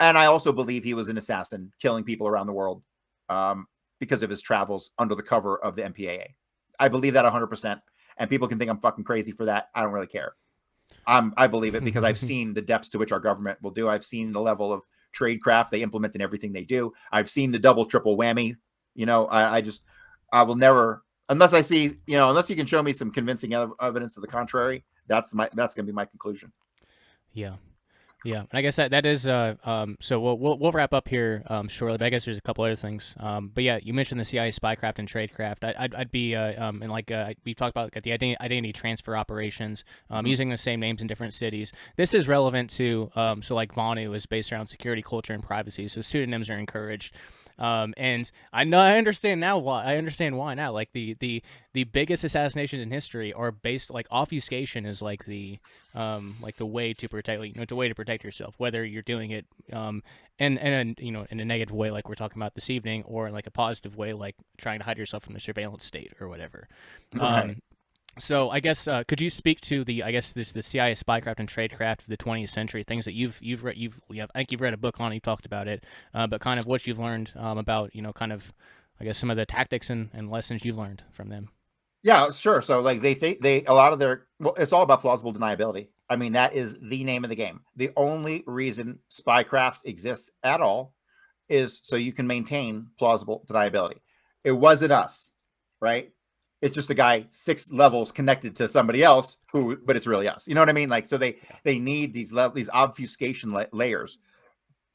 And I also believe he was an assassin, killing people around the world because of his travels under the cover of the MPAA. I believe that 100%. And people can think I'm fucking crazy for that. I don't really care. I believe it because I've seen the depths to which our government will do. I've seen the level of tradecraft they implement in everything they do. I've seen the double, triple whammy. I will never, unless I see, unless you can show me some convincing evidence to the contrary, that's going to be my conclusion. Yeah. Yeah, and I guess that is so we'll wrap up here shortly. But I guess there's a couple other things. But yeah, you mentioned the CIA spycraft and tradecraft. I'd be and like we talked about the identity transfer operations, using the same names in different cities. This is relevant to so like Vonu is based around security, culture, and privacy. So pseudonyms are encouraged. And I understand why. I understand why now. Like the biggest assassinations in history are based, like, obfuscation is like the way to protect yourself, whether you're doing it in a negative way like we're talking about this evening, or in like a positive way like trying to hide yourself from the surveillance state or whatever. Right. So I guess could you speak to the CIA spycraft and tradecraft of the 20th century, things that you've read? I think you've read a book on it, you've talked about it, but kind of what you've learned about kind of, I guess, some of the tactics and lessons you've learned from them. Yeah, sure. So like they a lot of their, well, it's all about plausible deniability. I mean, that is the name of the game. The only reason spycraft exists at all is so you can maintain plausible deniability. It wasn't us, right? It's just a guy 6 levels connected to somebody else but it's really us. You know what I mean? Like, so they need these obfuscation layers.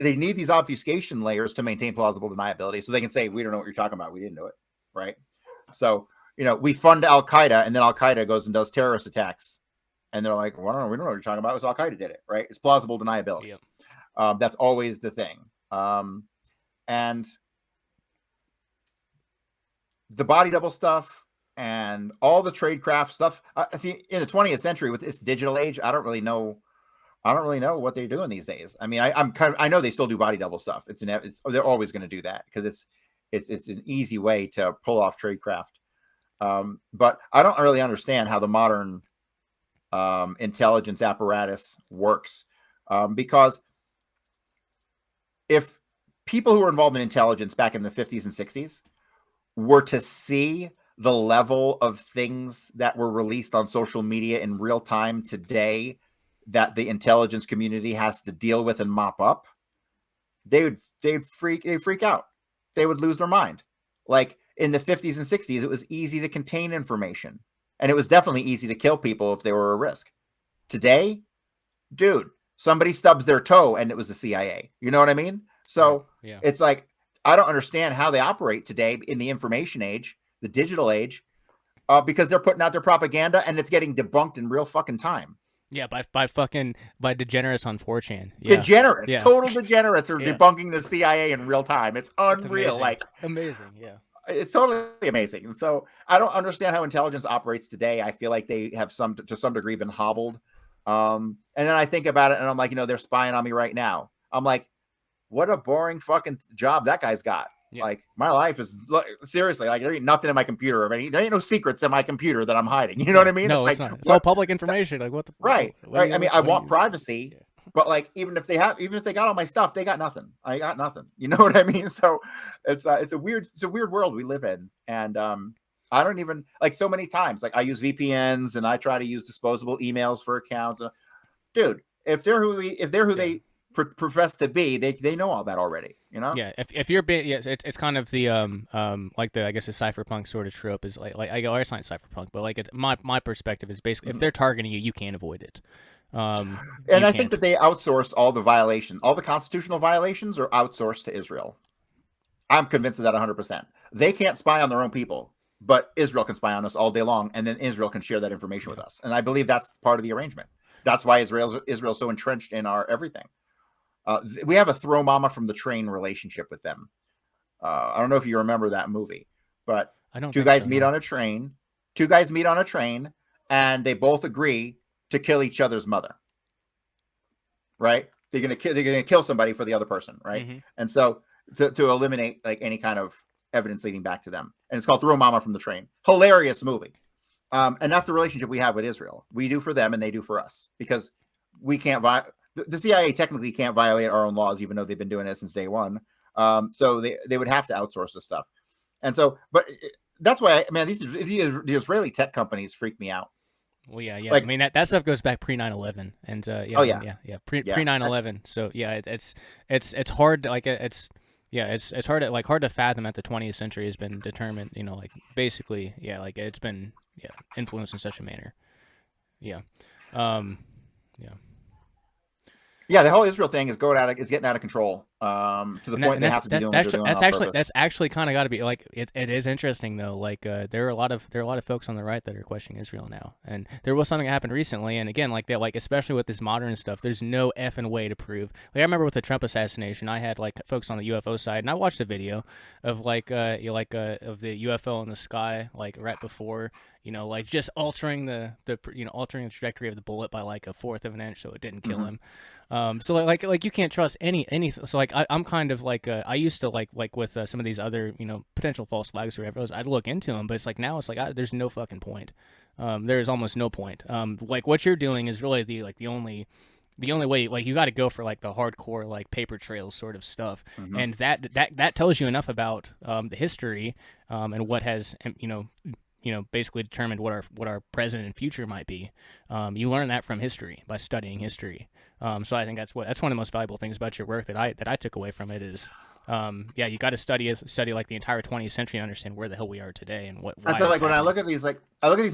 They need these obfuscation layers to maintain plausible deniability, so they can say, we don't know what you're talking about. We didn't do it. Right. So, we fund Al-Qaeda, and then Al-Qaeda goes and does terrorist attacks. And they're like, well, we don't know what you're talking about. It was Al-Qaeda did it. Right. It's plausible deniability. Yep. That's always the thing. And the body double stuff, and all the tradecraft stuff. See, in the 20th century with this digital age, I don't really know what they're doing these days. I mean, I know they still do body double stuff. They're always going to do that because it's an easy way to pull off tradecraft. But I don't really understand how the modern intelligence apparatus works, because if people who were involved in intelligence back in the 50s and 60s were to see the level of things that were released on social media in real time today that the intelligence community has to deal with and mop up, they'd freak out. They would lose their mind. Like in the 50s and 60s, it was easy to contain information, and it was definitely easy to kill people if they were a risk. Today, dude, somebody stubs their toe and it was the CIA. You know what I mean? So yeah. It's like, I don't understand how they operate today in the information age, the digital age, because they're putting out their propaganda and it's getting debunked in real fucking time. Yeah, by degenerates on 4chan. Yeah. Degenerates, yeah. Total degenerates are debunking the CIA in real time. It's unreal. Amazing. Yeah. It's totally amazing. And so I don't understand how intelligence operates today. I feel like they have to some degree been hobbled. And then I think about it and I'm like, they're spying on me right now. I'm like, what a boring fucking job that guy's got. Yeah. Like, my life is seriously, like, there ain't nothing in my computer. There ain't no secrets in my computer that I'm hiding. You know what I mean? No, it's not. It's all public information. Like, what the right? I mean, I want privacy, but like, even if they got all my stuff, they got nothing. I got nothing. You know what I mean? So it's a weird world we live in, and I don't even, like, so many times, like, I use VPNs and I try to use disposable emails for accounts. Dude, if they're who they profess to be, they know all that already, Yeah, if you're being, it's kind of the like the, I guess, the cypherpunk sort of trope is like it's not cypherpunk, but like my perspective is basically, if they're targeting you, you can't avoid it. And I think that they outsource all the constitutional violations are outsourced to Israel. I'm convinced of that 100%. They can't spy on their own people, but Israel can spy on us all day long, and then Israel can share that information with us. And I believe that's part of the arrangement. That's why Israel's so entrenched in our everything. We have a throw mama from the train relationship with them. I don't know if you remember that movie, but two guys meet on a train, and they both agree to kill each other's mother. Right? They're gonna kill somebody for the other person, right? Mm-hmm. And so to eliminate like any kind of evidence leading back to them. And it's called Throw Mama from the Train. Hilarious movie. And that's the relationship we have with Israel. We do for them and they do for us, because we can't the CIA technically can't violate our own laws, even though they've been doing it since day one. So they would have to outsource this stuff. And so, but that's why, the Israeli tech companies freak me out. Well, yeah. Like, I mean, that stuff goes back pre 9/11, and pre 9/11. So yeah, it's hard. Like it's hard to fathom that the 20th century has been determined. Like basically, like it's been influenced in such a manner. Yeah. Yeah, the whole Israel thing is getting out of control. To the point they have to be doing what they're doing. That's actually kind of got to be like it is interesting though. Like there are a lot of folks on the right that are questioning Israel now, and there was something that happened recently. And again, like especially with this modern stuff, there's no effing way to prove. Like I remember with the Trump assassination, I had like folks on the UFO side, and I watched a video of of the UFO in the sky like right before. Like just altering the trajectory of the bullet by like 1/4 of an inch so it didn't kill him. So like you can't trust any. So like I'm kind of like I used to like with some of these other potential false flags or whatever. I'd look into them, but it's like now it's like there's no fucking point. There's almost no point. Like what you're doing is really the only way. Like you got to go for like the hardcore like paper trails sort of stuff, and that tells you enough about the history and what has basically determined what our present and future might be. You learn that from history by studying history. So I think that's one of the most valuable things about your work that I took away from it is, you got to study like the entire 20th century and understand where the hell we are today and what. And so like when I look at these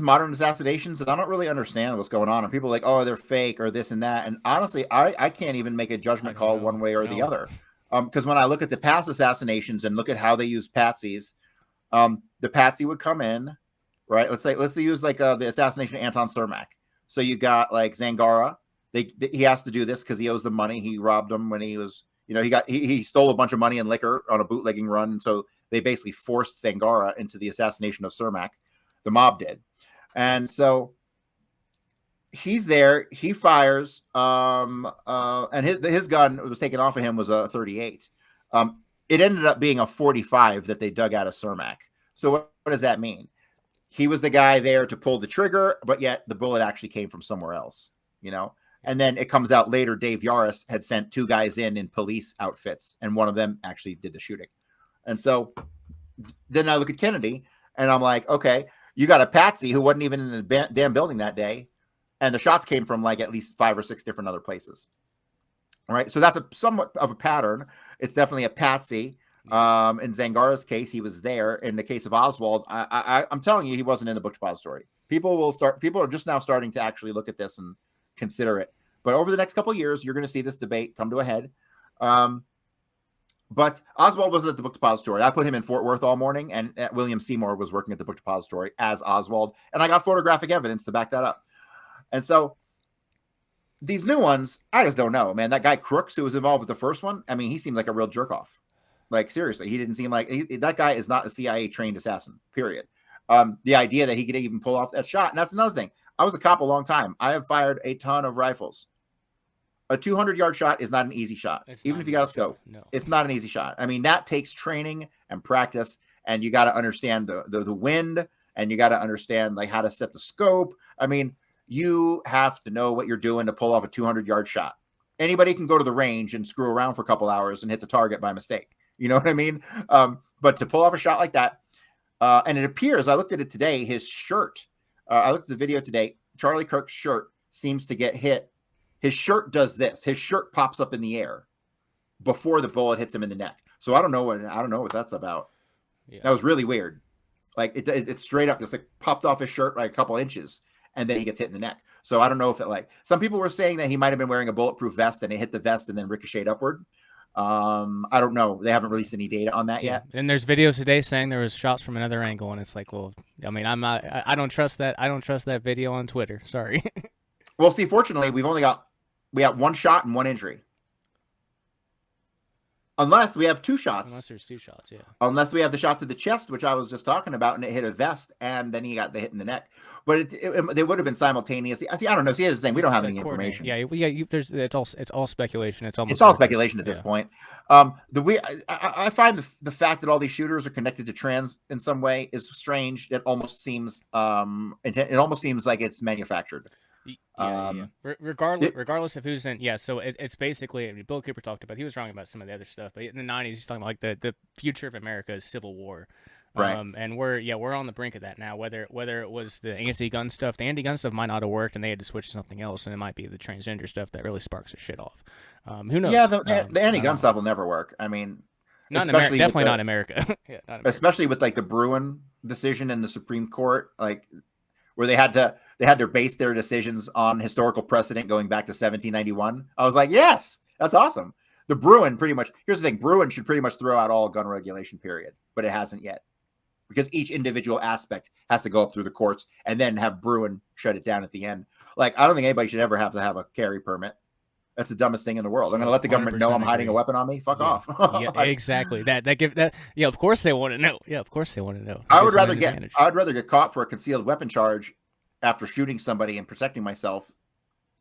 modern assassinations, and I don't really understand what's going on, and people are like, oh, they're fake or this and that, and honestly, I can't even make a judgment call one way or the other. Because when I look at the past assassinations and look at how they use patsies, the patsy would come in. Right. Let's use like the assassination of Anton Cermak. So you got like Zangara. He has to do this because he owes them money. He robbed them when he was, he stole a bunch of money and liquor on a bootlegging run. And so they basically forced Zangara into the assassination of Cermak. The mob did. And so he's there, he fires, and his gun was taken off of him was a 38. It ended up being a 45 that they dug out of Cermak. So what does that mean? He was the guy there to pull the trigger, but yet the bullet actually came from somewhere else, you know? And then it comes out later, Dave Yaris had sent 2 guys in police outfits, and one of them actually did the shooting. And so then I look at Kennedy, and I'm like, okay, you got a patsy who wasn't even in the damn building that day, and the shots came from like at least 5 or 6 different other places. All right, so that's somewhat of a pattern. It's definitely a patsy. In Zangara's case, he was there. In the case of Oswald, I'm telling you, he wasn't in the book depository. People are just now starting to actually look at this and consider it. But over the next couple of years, you're going to see this debate come to a head. But Oswald wasn't at the book depository. I put him in Fort Worth all morning, and William Seymour was working at the book depository as Oswald. And I got photographic evidence to back that up. And so these new ones, I just don't know, man. That guy Crooks, who was involved with the first one, I mean, he seemed like a real jerk off. Like, seriously, he didn't seem like that guy is not a CIA trained assassin, period. The idea that he could even pull off that shot. And that's another thing. I was a cop a long time. I have fired a ton of rifles. A 200-yard shot is not an easy shot. Even if you got a scope, no. It's not an easy shot. I mean, that takes training and practice, and you got to understand the wind, and you got to understand like how to set the scope. I mean, you have to know what you're doing to pull off a 200-yard shot. Anybody can go to the range and screw around for a couple hours and hit the target by mistake. You know what I mean? But to pull off a shot like that, and it appears, I looked at it today, his shirt, I looked at the video today, Charlie Kirk's shirt seems to get hit. His shirt does this. His shirt pops up in the air before the bullet hits him in the neck. So I don't know what that's about. Yeah. That was really weird. Like it's straight up, just like popped off his shirt like a couple inches, and then he gets hit in the neck. So I don't know if it like some people were saying that he might have been wearing a bulletproof vest and it hit the vest and then ricocheted upward. I don't know. They haven't released any data on that yet. And there's videos today saying there was shots from another angle, and it's like, well, I mean, I don't trust that. I don't trust that video on Twitter. Sorry. Well, see, fortunately, we got 1 shot and 1 injury. Unless we have 2 shots. Unless there's 2 shots, yeah. Unless we have the shot to the chest, which I was just talking about, and it hit a vest, and then he got the hit in the neck. But they would have been simultaneous. I don't know. See, here's the thing: we don't have any information. Yeah, it's all speculation. It's all speculation at this point. I find the fact that all these shooters are connected to trans in some way is strange. It almost seems like it's manufactured. Yeah. Regardless of who's in, so it's basically, I mean, Bill Cooper talked about, he was wrong about some of the other stuff, but in the 90s he's talking about like the future of America is civil war, right? And we're on the brink of that now. Whether it was the anti-gun stuff might not have worked, and they had to switch to something else, and it might be the transgender stuff that really sparks the shit off. Who knows? Yeah, the anti-gun stuff will never work. I mean, definitely not in America. Yeah, not America. Especially with like the Bruin decision in the Supreme Court, like where they had to base their decisions on historical precedent going back to 1791. I was like, yes, that's awesome. The Bruin pretty much, here's the thing, Bruin should pretty much throw out all gun regulation, period. But it hasn't yet. Because each individual aspect has to go up through the courts and then have Bruin shut it down at the end. Like, I don't think anybody should ever have to have a carry permit. That's the dumbest thing in the world. I'm going to let the government know I'm hiding a weapon on me. Fuck off. Yeah, exactly. Yeah, of course they want to know. Yeah, of course they want to know. I'd rather get caught for a concealed weapon charge after shooting somebody and protecting myself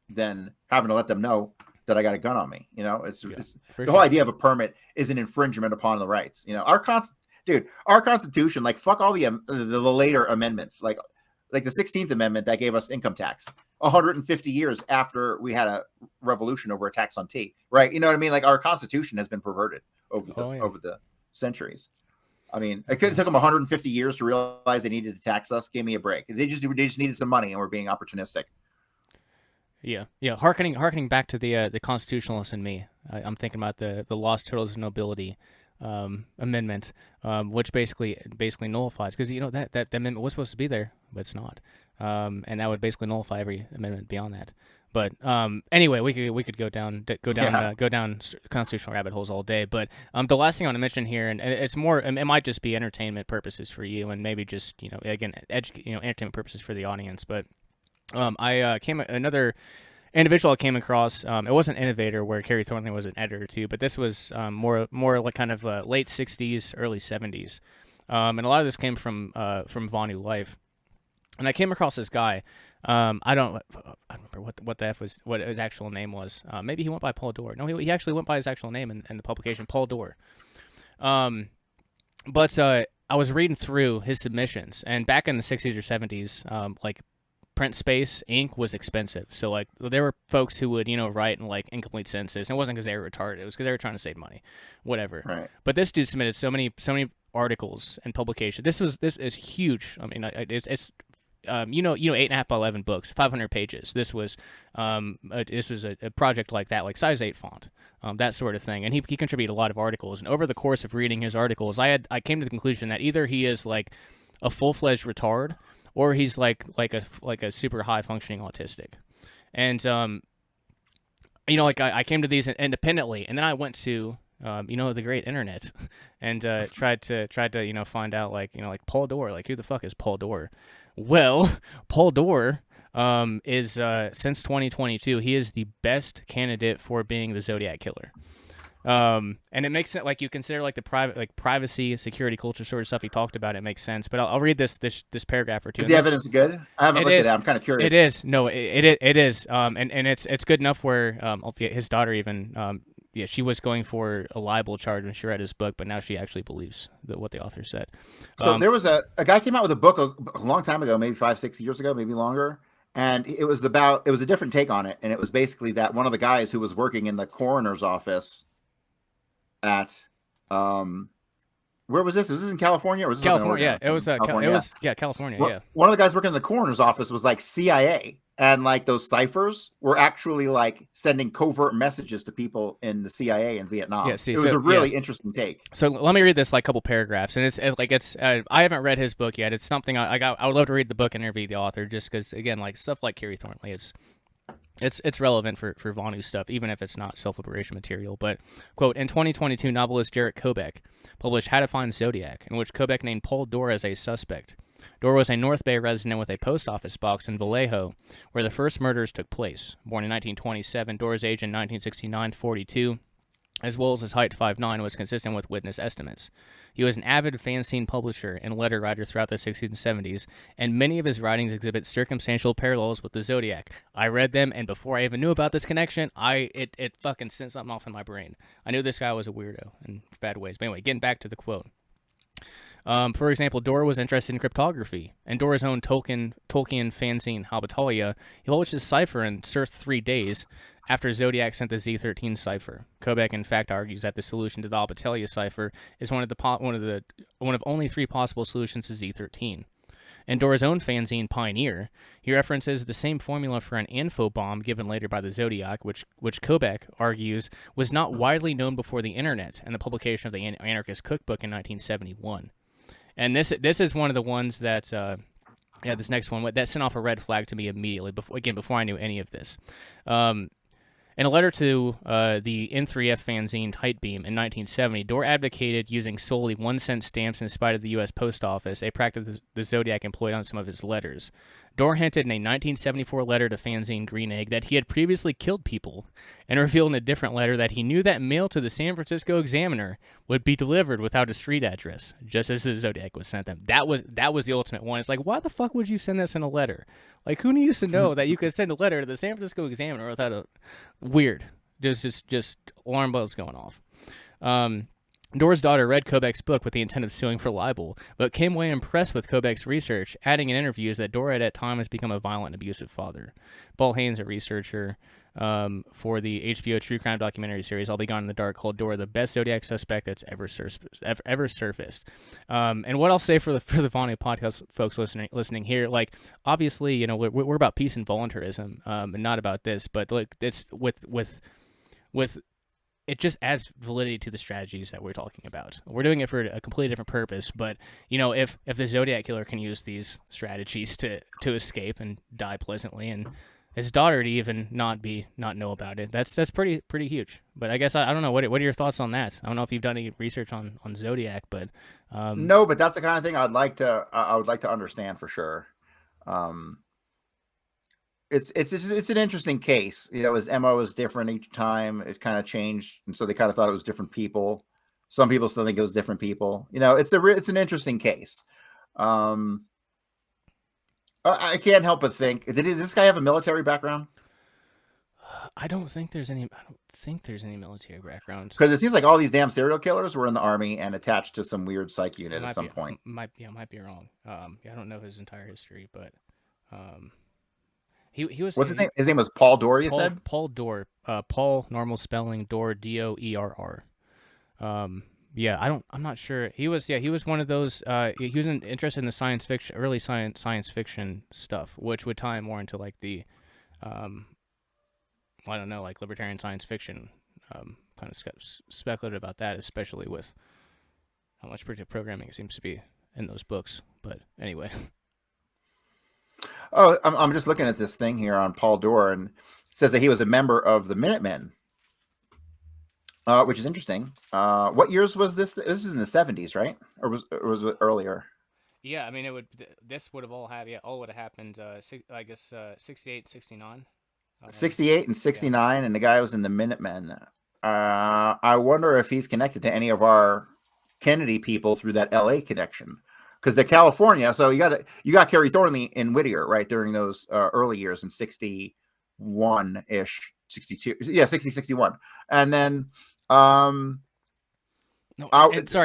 than having to let them know that I got a gun on me. You know, it's the whole idea of a permit is an infringement upon the rights. You know, our Constitution, like fuck all the later amendments, like the 16th Amendment that gave us income tax 150 years after we had a revolution over a tax on tea, right? You know what I mean? Like our Constitution has been perverted over the centuries. I mean, it took them 150 years to realize they needed to tax us. Give me a break. They just needed some money, and we're being opportunistic. Yeah. Harkening back to the constitutionalist in me, I'm thinking about the Lost Titles of Nobility amendment, which basically nullifies, because you know that amendment was supposed to be there, but it's not, and that would basically nullify every amendment beyond that. But anyway, we could go down constitutional rabbit holes all day. But the last thing I want to mention here, and it's more, it might just be entertainment purposes for you, and maybe just entertainment purposes for the audience. But another individual I came across. It wasn't Innovator, where Kerry Thornley was an editor too, but this was more like kind of late '60s, early '70s, and a lot of this came from VonuLife. And I came across this guy. I don't remember what his actual name was. Maybe he went by Paul Doerr. No, he actually went by his actual name in the publication, Paul Doerr. But I was reading through his submissions, and back in the 60s or 70s, like print space, ink was expensive. So like there were folks who would write in like incomplete sentences. And it wasn't because they were retarded. It was because they were trying to save money, whatever. Right. But this dude submitted so many articles and publication. This is huge. I mean, it's 8.5 by 11 books, 500 pages. This was a project like that, like size 8 font, that sort of thing. And he contributed a lot of articles. And over the course of reading his articles, I came to the conclusion that either he is like a full-fledged retard, or he's like a super high functioning autistic. And I came to these independently, and then I went to the great internet and tried to find out like Paul Doerr, like who the fuck is Paul Doerr? Well, Paul Doerr is since 2022 he is the best candidate for being the Zodiac Killer. And it makes it like you consider like the privacy, security, culture sort of stuff he talked about. It makes sense, but I'll read this paragraph or two. Is the evidence good? I haven't looked at it. I'm kind of curious. It is. No, it is. And it's good enough where his daughter even she was going for a libel charge when she read his book, but now she actually believes what the author said. So there was a guy came out with a book a long time ago, maybe 5-6 years ago, maybe longer. And it was a different take on it. And it was basically that one of the guys who was working in the coroner's office at where was this? Was this in California? Or was this California? Yeah, it was California. California. Yeah. One of the guys working in the coroner's office was like CIA, and like those ciphers were actually like sending covert messages to people in the CIA in Vietnam. Yeah, it was a really interesting take. So let me read this like couple paragraphs, and it's I haven't read his book yet. It's something I would love to read the book and interview the author, just because again, like stuff like Kerry Thornley, it's relevant for Vonu stuff, even if it's not self-liberation material. But, quote, in 2022, novelist Jarek Kobek published How to Find Zodiac, in which Kobek named Paul Doerr as a suspect. Doerr was a North Bay resident with a post office box in Vallejo, where the first murders took place. Born in 1927, Doerr's age in 1969, 42, as well as his height, 5'9", was consistent with witness estimates. He was an avid fanzine publisher and letter writer throughout the 60s and 70s, and many of his writings exhibit circumstantial parallels with the Zodiac. I read them, and before I even knew about this connection, it fucking sent something off in my brain. I knew this guy was a weirdo in bad ways. But anyway, getting back to the quote. For example, Doerr was interested in cryptography, and Doerr's own Tolkien fanzine, Habitalia, he published his cipher in 3 days after Zodiac sent the Z13 cipher. Kobek, in fact, argues that the solution to the Habitalia cipher is one of only 3 possible solutions to Z13. In Doerr's own fanzine, Pioneer, he references the same formula for an info bomb given later by the Zodiac, which Kobek argues was not widely known before the internet and the publication of the Anarchist Cookbook in 1971. And this is one of the ones that, this next one, that sent off a red flag to me immediately, before I knew any of this. In a letter to the N3F fanzine Tightbeam in 1970, Doerr advocated using solely 1-cent stamps in spite of the U.S. Post Office, a practice the Zodiac employed on some of his letters. Doerr hinted in a 1974 letter to fanzine Green Egg that he had previously killed people, and revealed in a different letter that he knew that mail to the San Francisco Examiner would be delivered without a street address, just as the Zodiac was sent them. That was the ultimate one. It's like, why the fuck would you send this in a letter? Like, who needs to know that you could send a letter to the San Francisco Examiner without a... Weird. Just alarm bells going off. Doerr's daughter read Kobek's book with the intent of suing for libel, but came away impressed with Kobek's research, adding in interviews that Doerr had at times become a violent and abusive father. Paul Haynes, a researcher for the HBO true crime documentary series I'll Be Gone in the Dark, called Doerr the best Zodiac suspect that's ever surfaced. And what I'll say for the Vonu Podcast folks listening here, like, obviously, we're about peace and voluntarism, and not about this, but like, it's with it just adds validity to the strategies that we're talking about. We're doing it for a completely different purpose, but if the Zodiac Killer can use these strategies to escape and die pleasantly, and his daughter to even not know about it, that's pretty huge. But I guess I don't know, what are your thoughts on that? I don't know if you've done any research on Zodiac, but no, but that's the kind of thing I would like to understand for sure. It's an interesting case. His MO was different each time. It kind of changed, and so they kind of thought it was different people. Some people still think it was different people. It's an interesting case. I can't help but think, does this guy have a military background? I don't think there's any. I don't think there's any military background. Because it seems like all these damn serial killers were in the army and attached to some weird psych unit at some point. Might be wrong. I don't know his entire history, but he was. What's his name? His name was Paul Doerr. You said Paul Doerr. Paul, normal spelling, Doerr, Doerr. Yeah, I'm not sure. He was one of those. He was interested in the science fiction, early science fiction stuff, which would tie more into like the, I don't know, like libertarian science fiction. Kind of speculated about that, especially with how much predictive programming seems to be in those books. But anyway. Oh, I'm just looking at this thing here on Paul Doerr, and it says that he was a member of the Minutemen, which is interesting. What years was this? This is in the 70s, right? Or was it earlier? Yeah, I mean, this would have all happened, I guess, 68, 69. 68 and 69, yeah. And the guy was in the Minutemen. I wonder if he's connected to any of our Kennedy people through that LA connection. Because they're California, so you got Kerry Thornley in Whittier, right, during those early years in 61-ish, 62, yeah, 60, 61. And then sorry.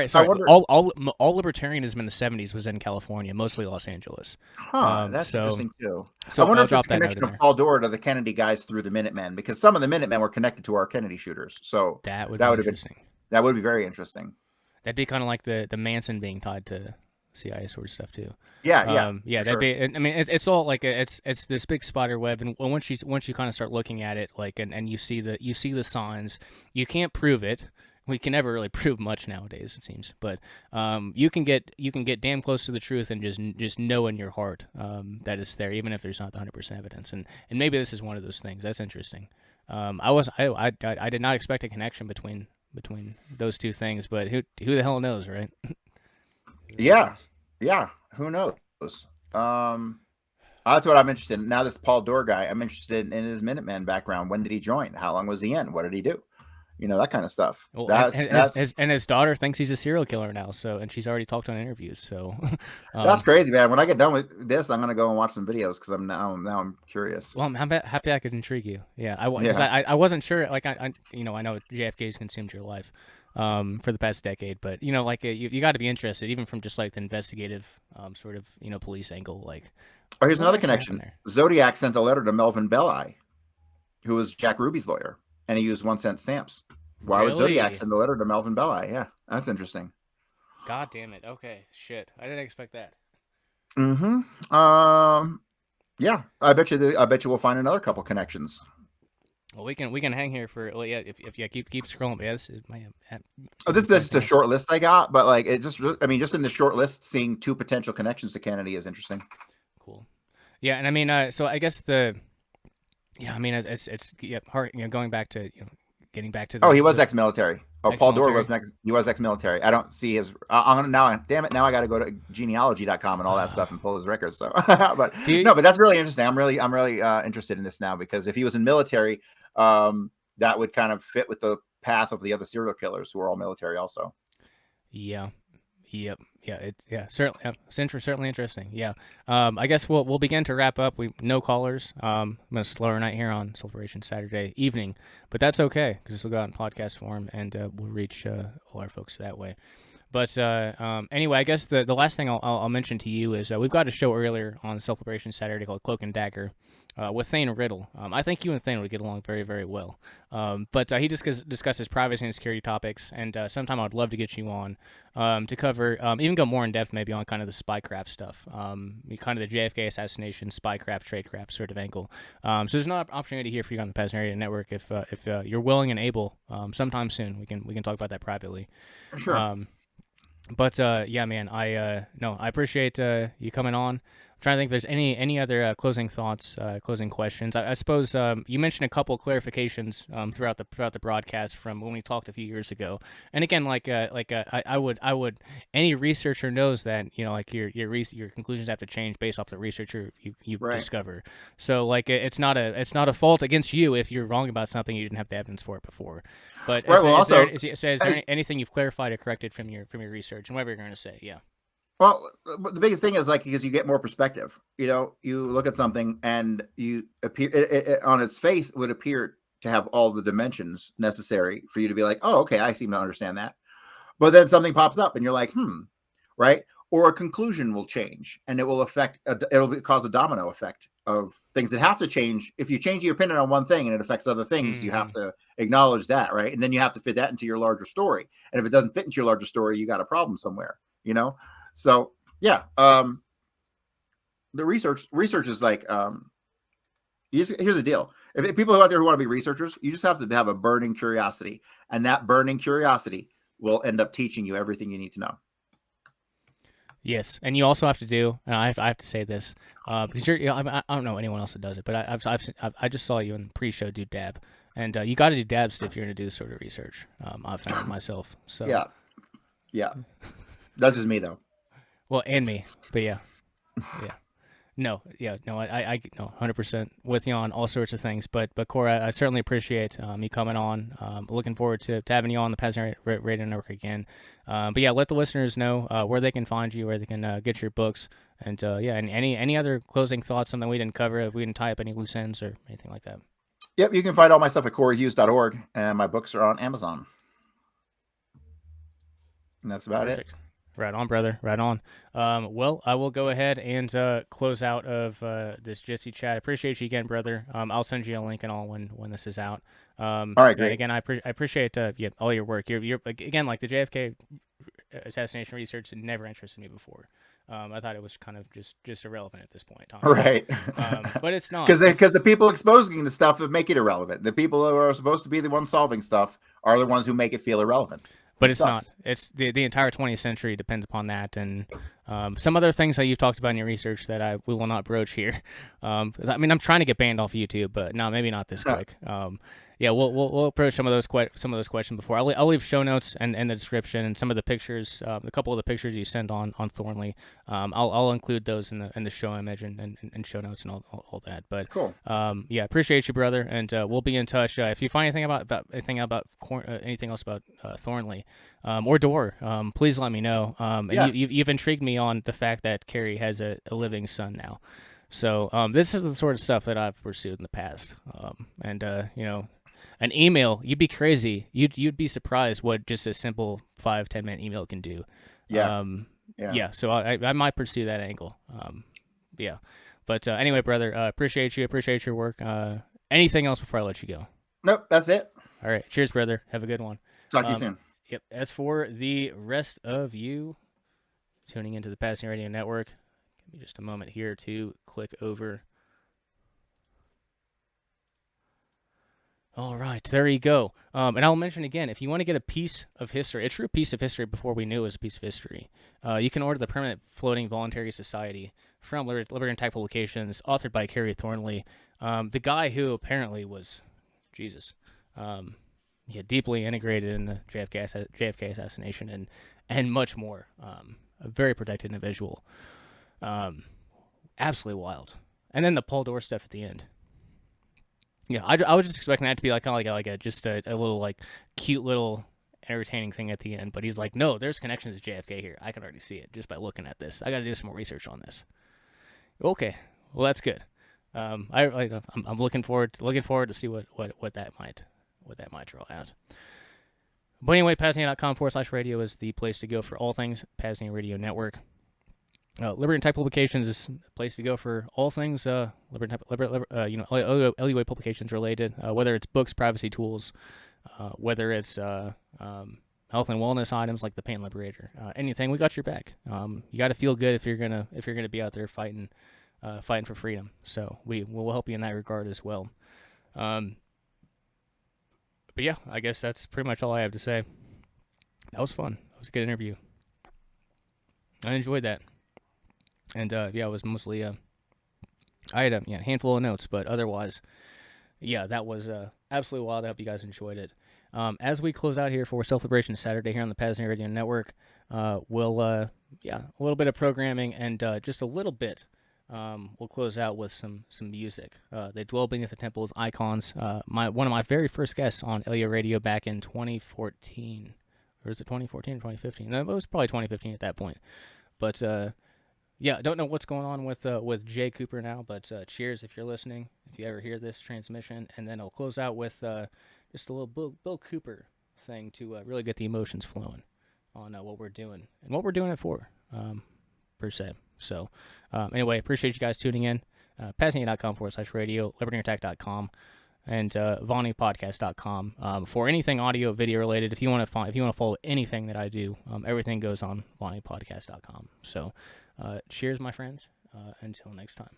All libertarianism in the 70s was in California, mostly Los Angeles. That's interesting too. So I wonder if there's a connection of Paul Doerr to the Kennedy guys through the Minutemen, because some of the Minutemen were connected to our Kennedy shooters. So that would be interesting. That would be very interesting. That'd be kind of like the Manson being tied to CIA sort of stuff too. Yeah. That'd sure. be. I mean, it's all like it's this big spider web, and once you kind of start looking at it, like, and you see the signs, you can't prove it. We can never really prove much nowadays, it seems. But you can get damn close to the truth and just know in your heart that it's there, even if there's not 100% evidence. And maybe this is one of those things. That's interesting. I did not expect a connection between those two things, but who the hell knows, right? Yeah. Who knows? That's what I'm interested in. Now, this Paul Doerr guy, I'm interested in his Minuteman background. When did he join? How long was he in? What did he do? That kind of stuff. Well, and his daughter thinks he's a serial killer now. So, and she's already talked on interviews. So that's crazy, man. When I get done with this, I'm gonna go and watch some videos because I'm curious. Well, I'm happy I could intrigue you. Yeah, I wasn't sure. Like I know JFK's consumed your life for the past decade, but like you got to be interested, even from just like the investigative sort of police angle. Like, oh, here's another connection. Zodiac sent a letter to Melvin Belli, who was Jack Ruby's lawyer. And he used 1-cent stamps. Why would Zodiac send a letter to Melvin Belli? Yeah, that's interesting. God damn it. Okay, shit. I didn't expect that. Mm-hmm. Yeah, I bet you we'll find another couple connections. Well, we can hang here for if you keep scrolling. Yeah, this is this is just a short list I got, but like just in the short list, seeing two potential connections to Kennedy is interesting. Cool. Yeah, and I mean, so I guess it's hard. Going back to getting back to. He was ex-military. Paul Doerr was ex-military. I don't see his. I'm gonna now. Damn it! Now I got to go to genealogy.com and all that stuff and pull his records. So, but that's really interesting. I'm really interested in this now, because if he was in military, that would kind of fit with the path of the other serial killers who are all military also. Yeah. Yep. Yeah. Certainly. Certainly interesting. Yeah. I guess we'll begin to wrap up. No callers. I'm gonna slower night here on Celebration Saturday evening, but that's okay because this will go out in podcast form and we'll reach all our folks that way. But anyway, I guess the last thing I'll mention to you is we've got a show earlier on Celebration Saturday called Cloak and Dagger with Thane Riddle. I think you and Thane would get along very, very well. But he discusses privacy and security topics, and sometime I'd love to get you on to cover, even go more in depth maybe on kind of the Spycraft stuff, kind of the JFK assassination, Spycraft, tradecraft sort of angle. So there's an opportunity here for you on the PAZNIA network if you're willing and able. Sometime soon we can talk about that privately. Sure. But yeah, man, I appreciate you coming on. I'm trying to think if there's any other closing thoughts, closing questions. I suppose you mentioned a couple clarifications throughout the broadcast from when we talked a few years ago. And again, I would any researcher knows that like your conclusions have to change based off the research you right. discover. So like it's not a fault against you if you're wrong about something you didn't have the evidence for it before. But is there anything you've clarified or corrected from your research and whatever you're going to say? Yeah. Well, the biggest thing is like because you get more perspective. You know, you look at something and you appear on its face it would appear to have all the dimensions necessary for you to be like, oh, okay, I seem to understand that. But then something pops up and you're like, right? Or a conclusion will change and it will affect, cause a domino effect of things that have to change. If you change your opinion on one thing and it affects other things, you have to acknowledge that, right? And then you have to fit that into your larger story. And if it doesn't fit into your larger story, you got a problem somewhere, you know? So yeah, the research is like, here's the deal. If people out there who want to be researchers, you just have to have a burning curiosity, and that burning curiosity will end up teaching you everything you need to know. Yes, and you also have to do, and I have to say this, because I don't know anyone else that does it, but I just saw you in the pre-show do dab, and you got to do dabs if you're going to do sort of research. I've found it myself. So yeah, that's just me though. Well, and me, but yeah. No, I 100% with you on all sorts of things. But Cory, I certainly appreciate you coming on. Looking forward to having you on the PAZNIA Radio Network again. But yeah, let the listeners know where they can find you, where they can get your books, and and any other closing thoughts, something we didn't cover, if we didn't tie up any loose ends or anything like that. Yep, you can find all my stuff at CoryHughes.org, and my books are on Amazon. And that's about it. Right on, brother. Right on. Well, I will go ahead and close out of this Jitsi chat. I appreciate you again, brother. I'll send you a link and all when this is out. All right, great. Again, I appreciate all your work. You're again, like the JFK assassination research had never interested me before. I thought it was kind of just irrelevant at this point in time. Right. But it's not. Because the people exposing the stuff make it irrelevant. The people who are supposed to be the ones solving stuff are the ones who make it feel irrelevant. But it's not. It's the entire 20th century depends upon that, and some other things that you've talked about in your research that we will not broach here. I mean, I'm trying to get banned off YouTube, but no, maybe not this quick. Yeah, we'll approach some of those questions before. I'll leave show notes and the description and some of the pictures, a couple of the pictures you send on Thornley. I'll include those in the show image and show notes and all that. But cool. Yeah, appreciate you, brother, and we'll be in touch. If you find anything about anything else about Thornley or Doerr, please let me know. And you've intrigued me on the fact that Kerry has a living son now. So this is the sort of stuff that I've pursued in the past, an email, you'd be crazy. You'd be surprised what just a simple 5-10 minute email can do. Yeah. So I might pursue that angle. Yeah. But anyway, brother, appreciate you. Appreciate your work. Anything else before I let you go? Nope, that's it. All right. Cheers, brother. Have a good one. Talk to you soon. Yep. As for the rest of you tuning into the PAZNIA Radio Network, give me just a moment here to click over. All right, there you go. And I'll mention again, if you want to get a piece of history, a true piece of history before we knew it was a piece of history, you can order the Permanent Floating Voluntary Society from Liberty and Type Publications, authored by Kerry Thornley, the guy who apparently was, deeply integrated in the JFK assassination and much more. A very protected individual. Absolutely wild. And then the Paul Doerr stuff at the end. Yeah, I was just expecting that to be like kind of like a little like cute little entertaining thing at the end, but he's like, no, there's connections to JFK here. I can already see it just by looking at this. I got to do some more research on this. Okay, well that's good. I'm looking forward to see what that might draw out. But anyway, PAZNIA.com/radio is the place to go for all things PAZNIA Radio Network. Liberty and Type Publications is a place to go for all things LUA publications related, whether it's books, privacy tools, whether it's health and wellness items like the Pain Liberator, anything. We got your back. You got to feel good if you're gonna be out there fighting for freedom. So we'll help you in that regard as well. But yeah, I guess that's pretty much all I have to say. That was fun. That was a good interview. I enjoyed that. And it was mostly I had a handful of notes, but otherwise, that was absolutely wild. I hope you guys enjoyed it. As we close out here for Celebration Saturday here on the PAZNIA Radio Network, we'll a little bit of programming and just a little bit. We'll close out with some music. They Dwell Beneath the Temple's Icons. One of my very first guests on Elia Radio back in 2014, or is it 2014 or 2015? No, it was probably 2015 at that point. But yeah, I don't know what's going on with Jay Cooper now, but cheers if you're listening, if you ever hear this transmission. And then I'll close out with just a little Bill Cooper thing to really get the emotions flowing on what we're doing and what we're doing it for, per se. So anyway, appreciate you guys tuning in. PAZNIA.com/radio, libertyattack.com, and VonuPodcast.com for anything audio, video related. If you want to follow anything that I do, everything goes on VonuPodcast.com. So cheers, my friends. Until next time.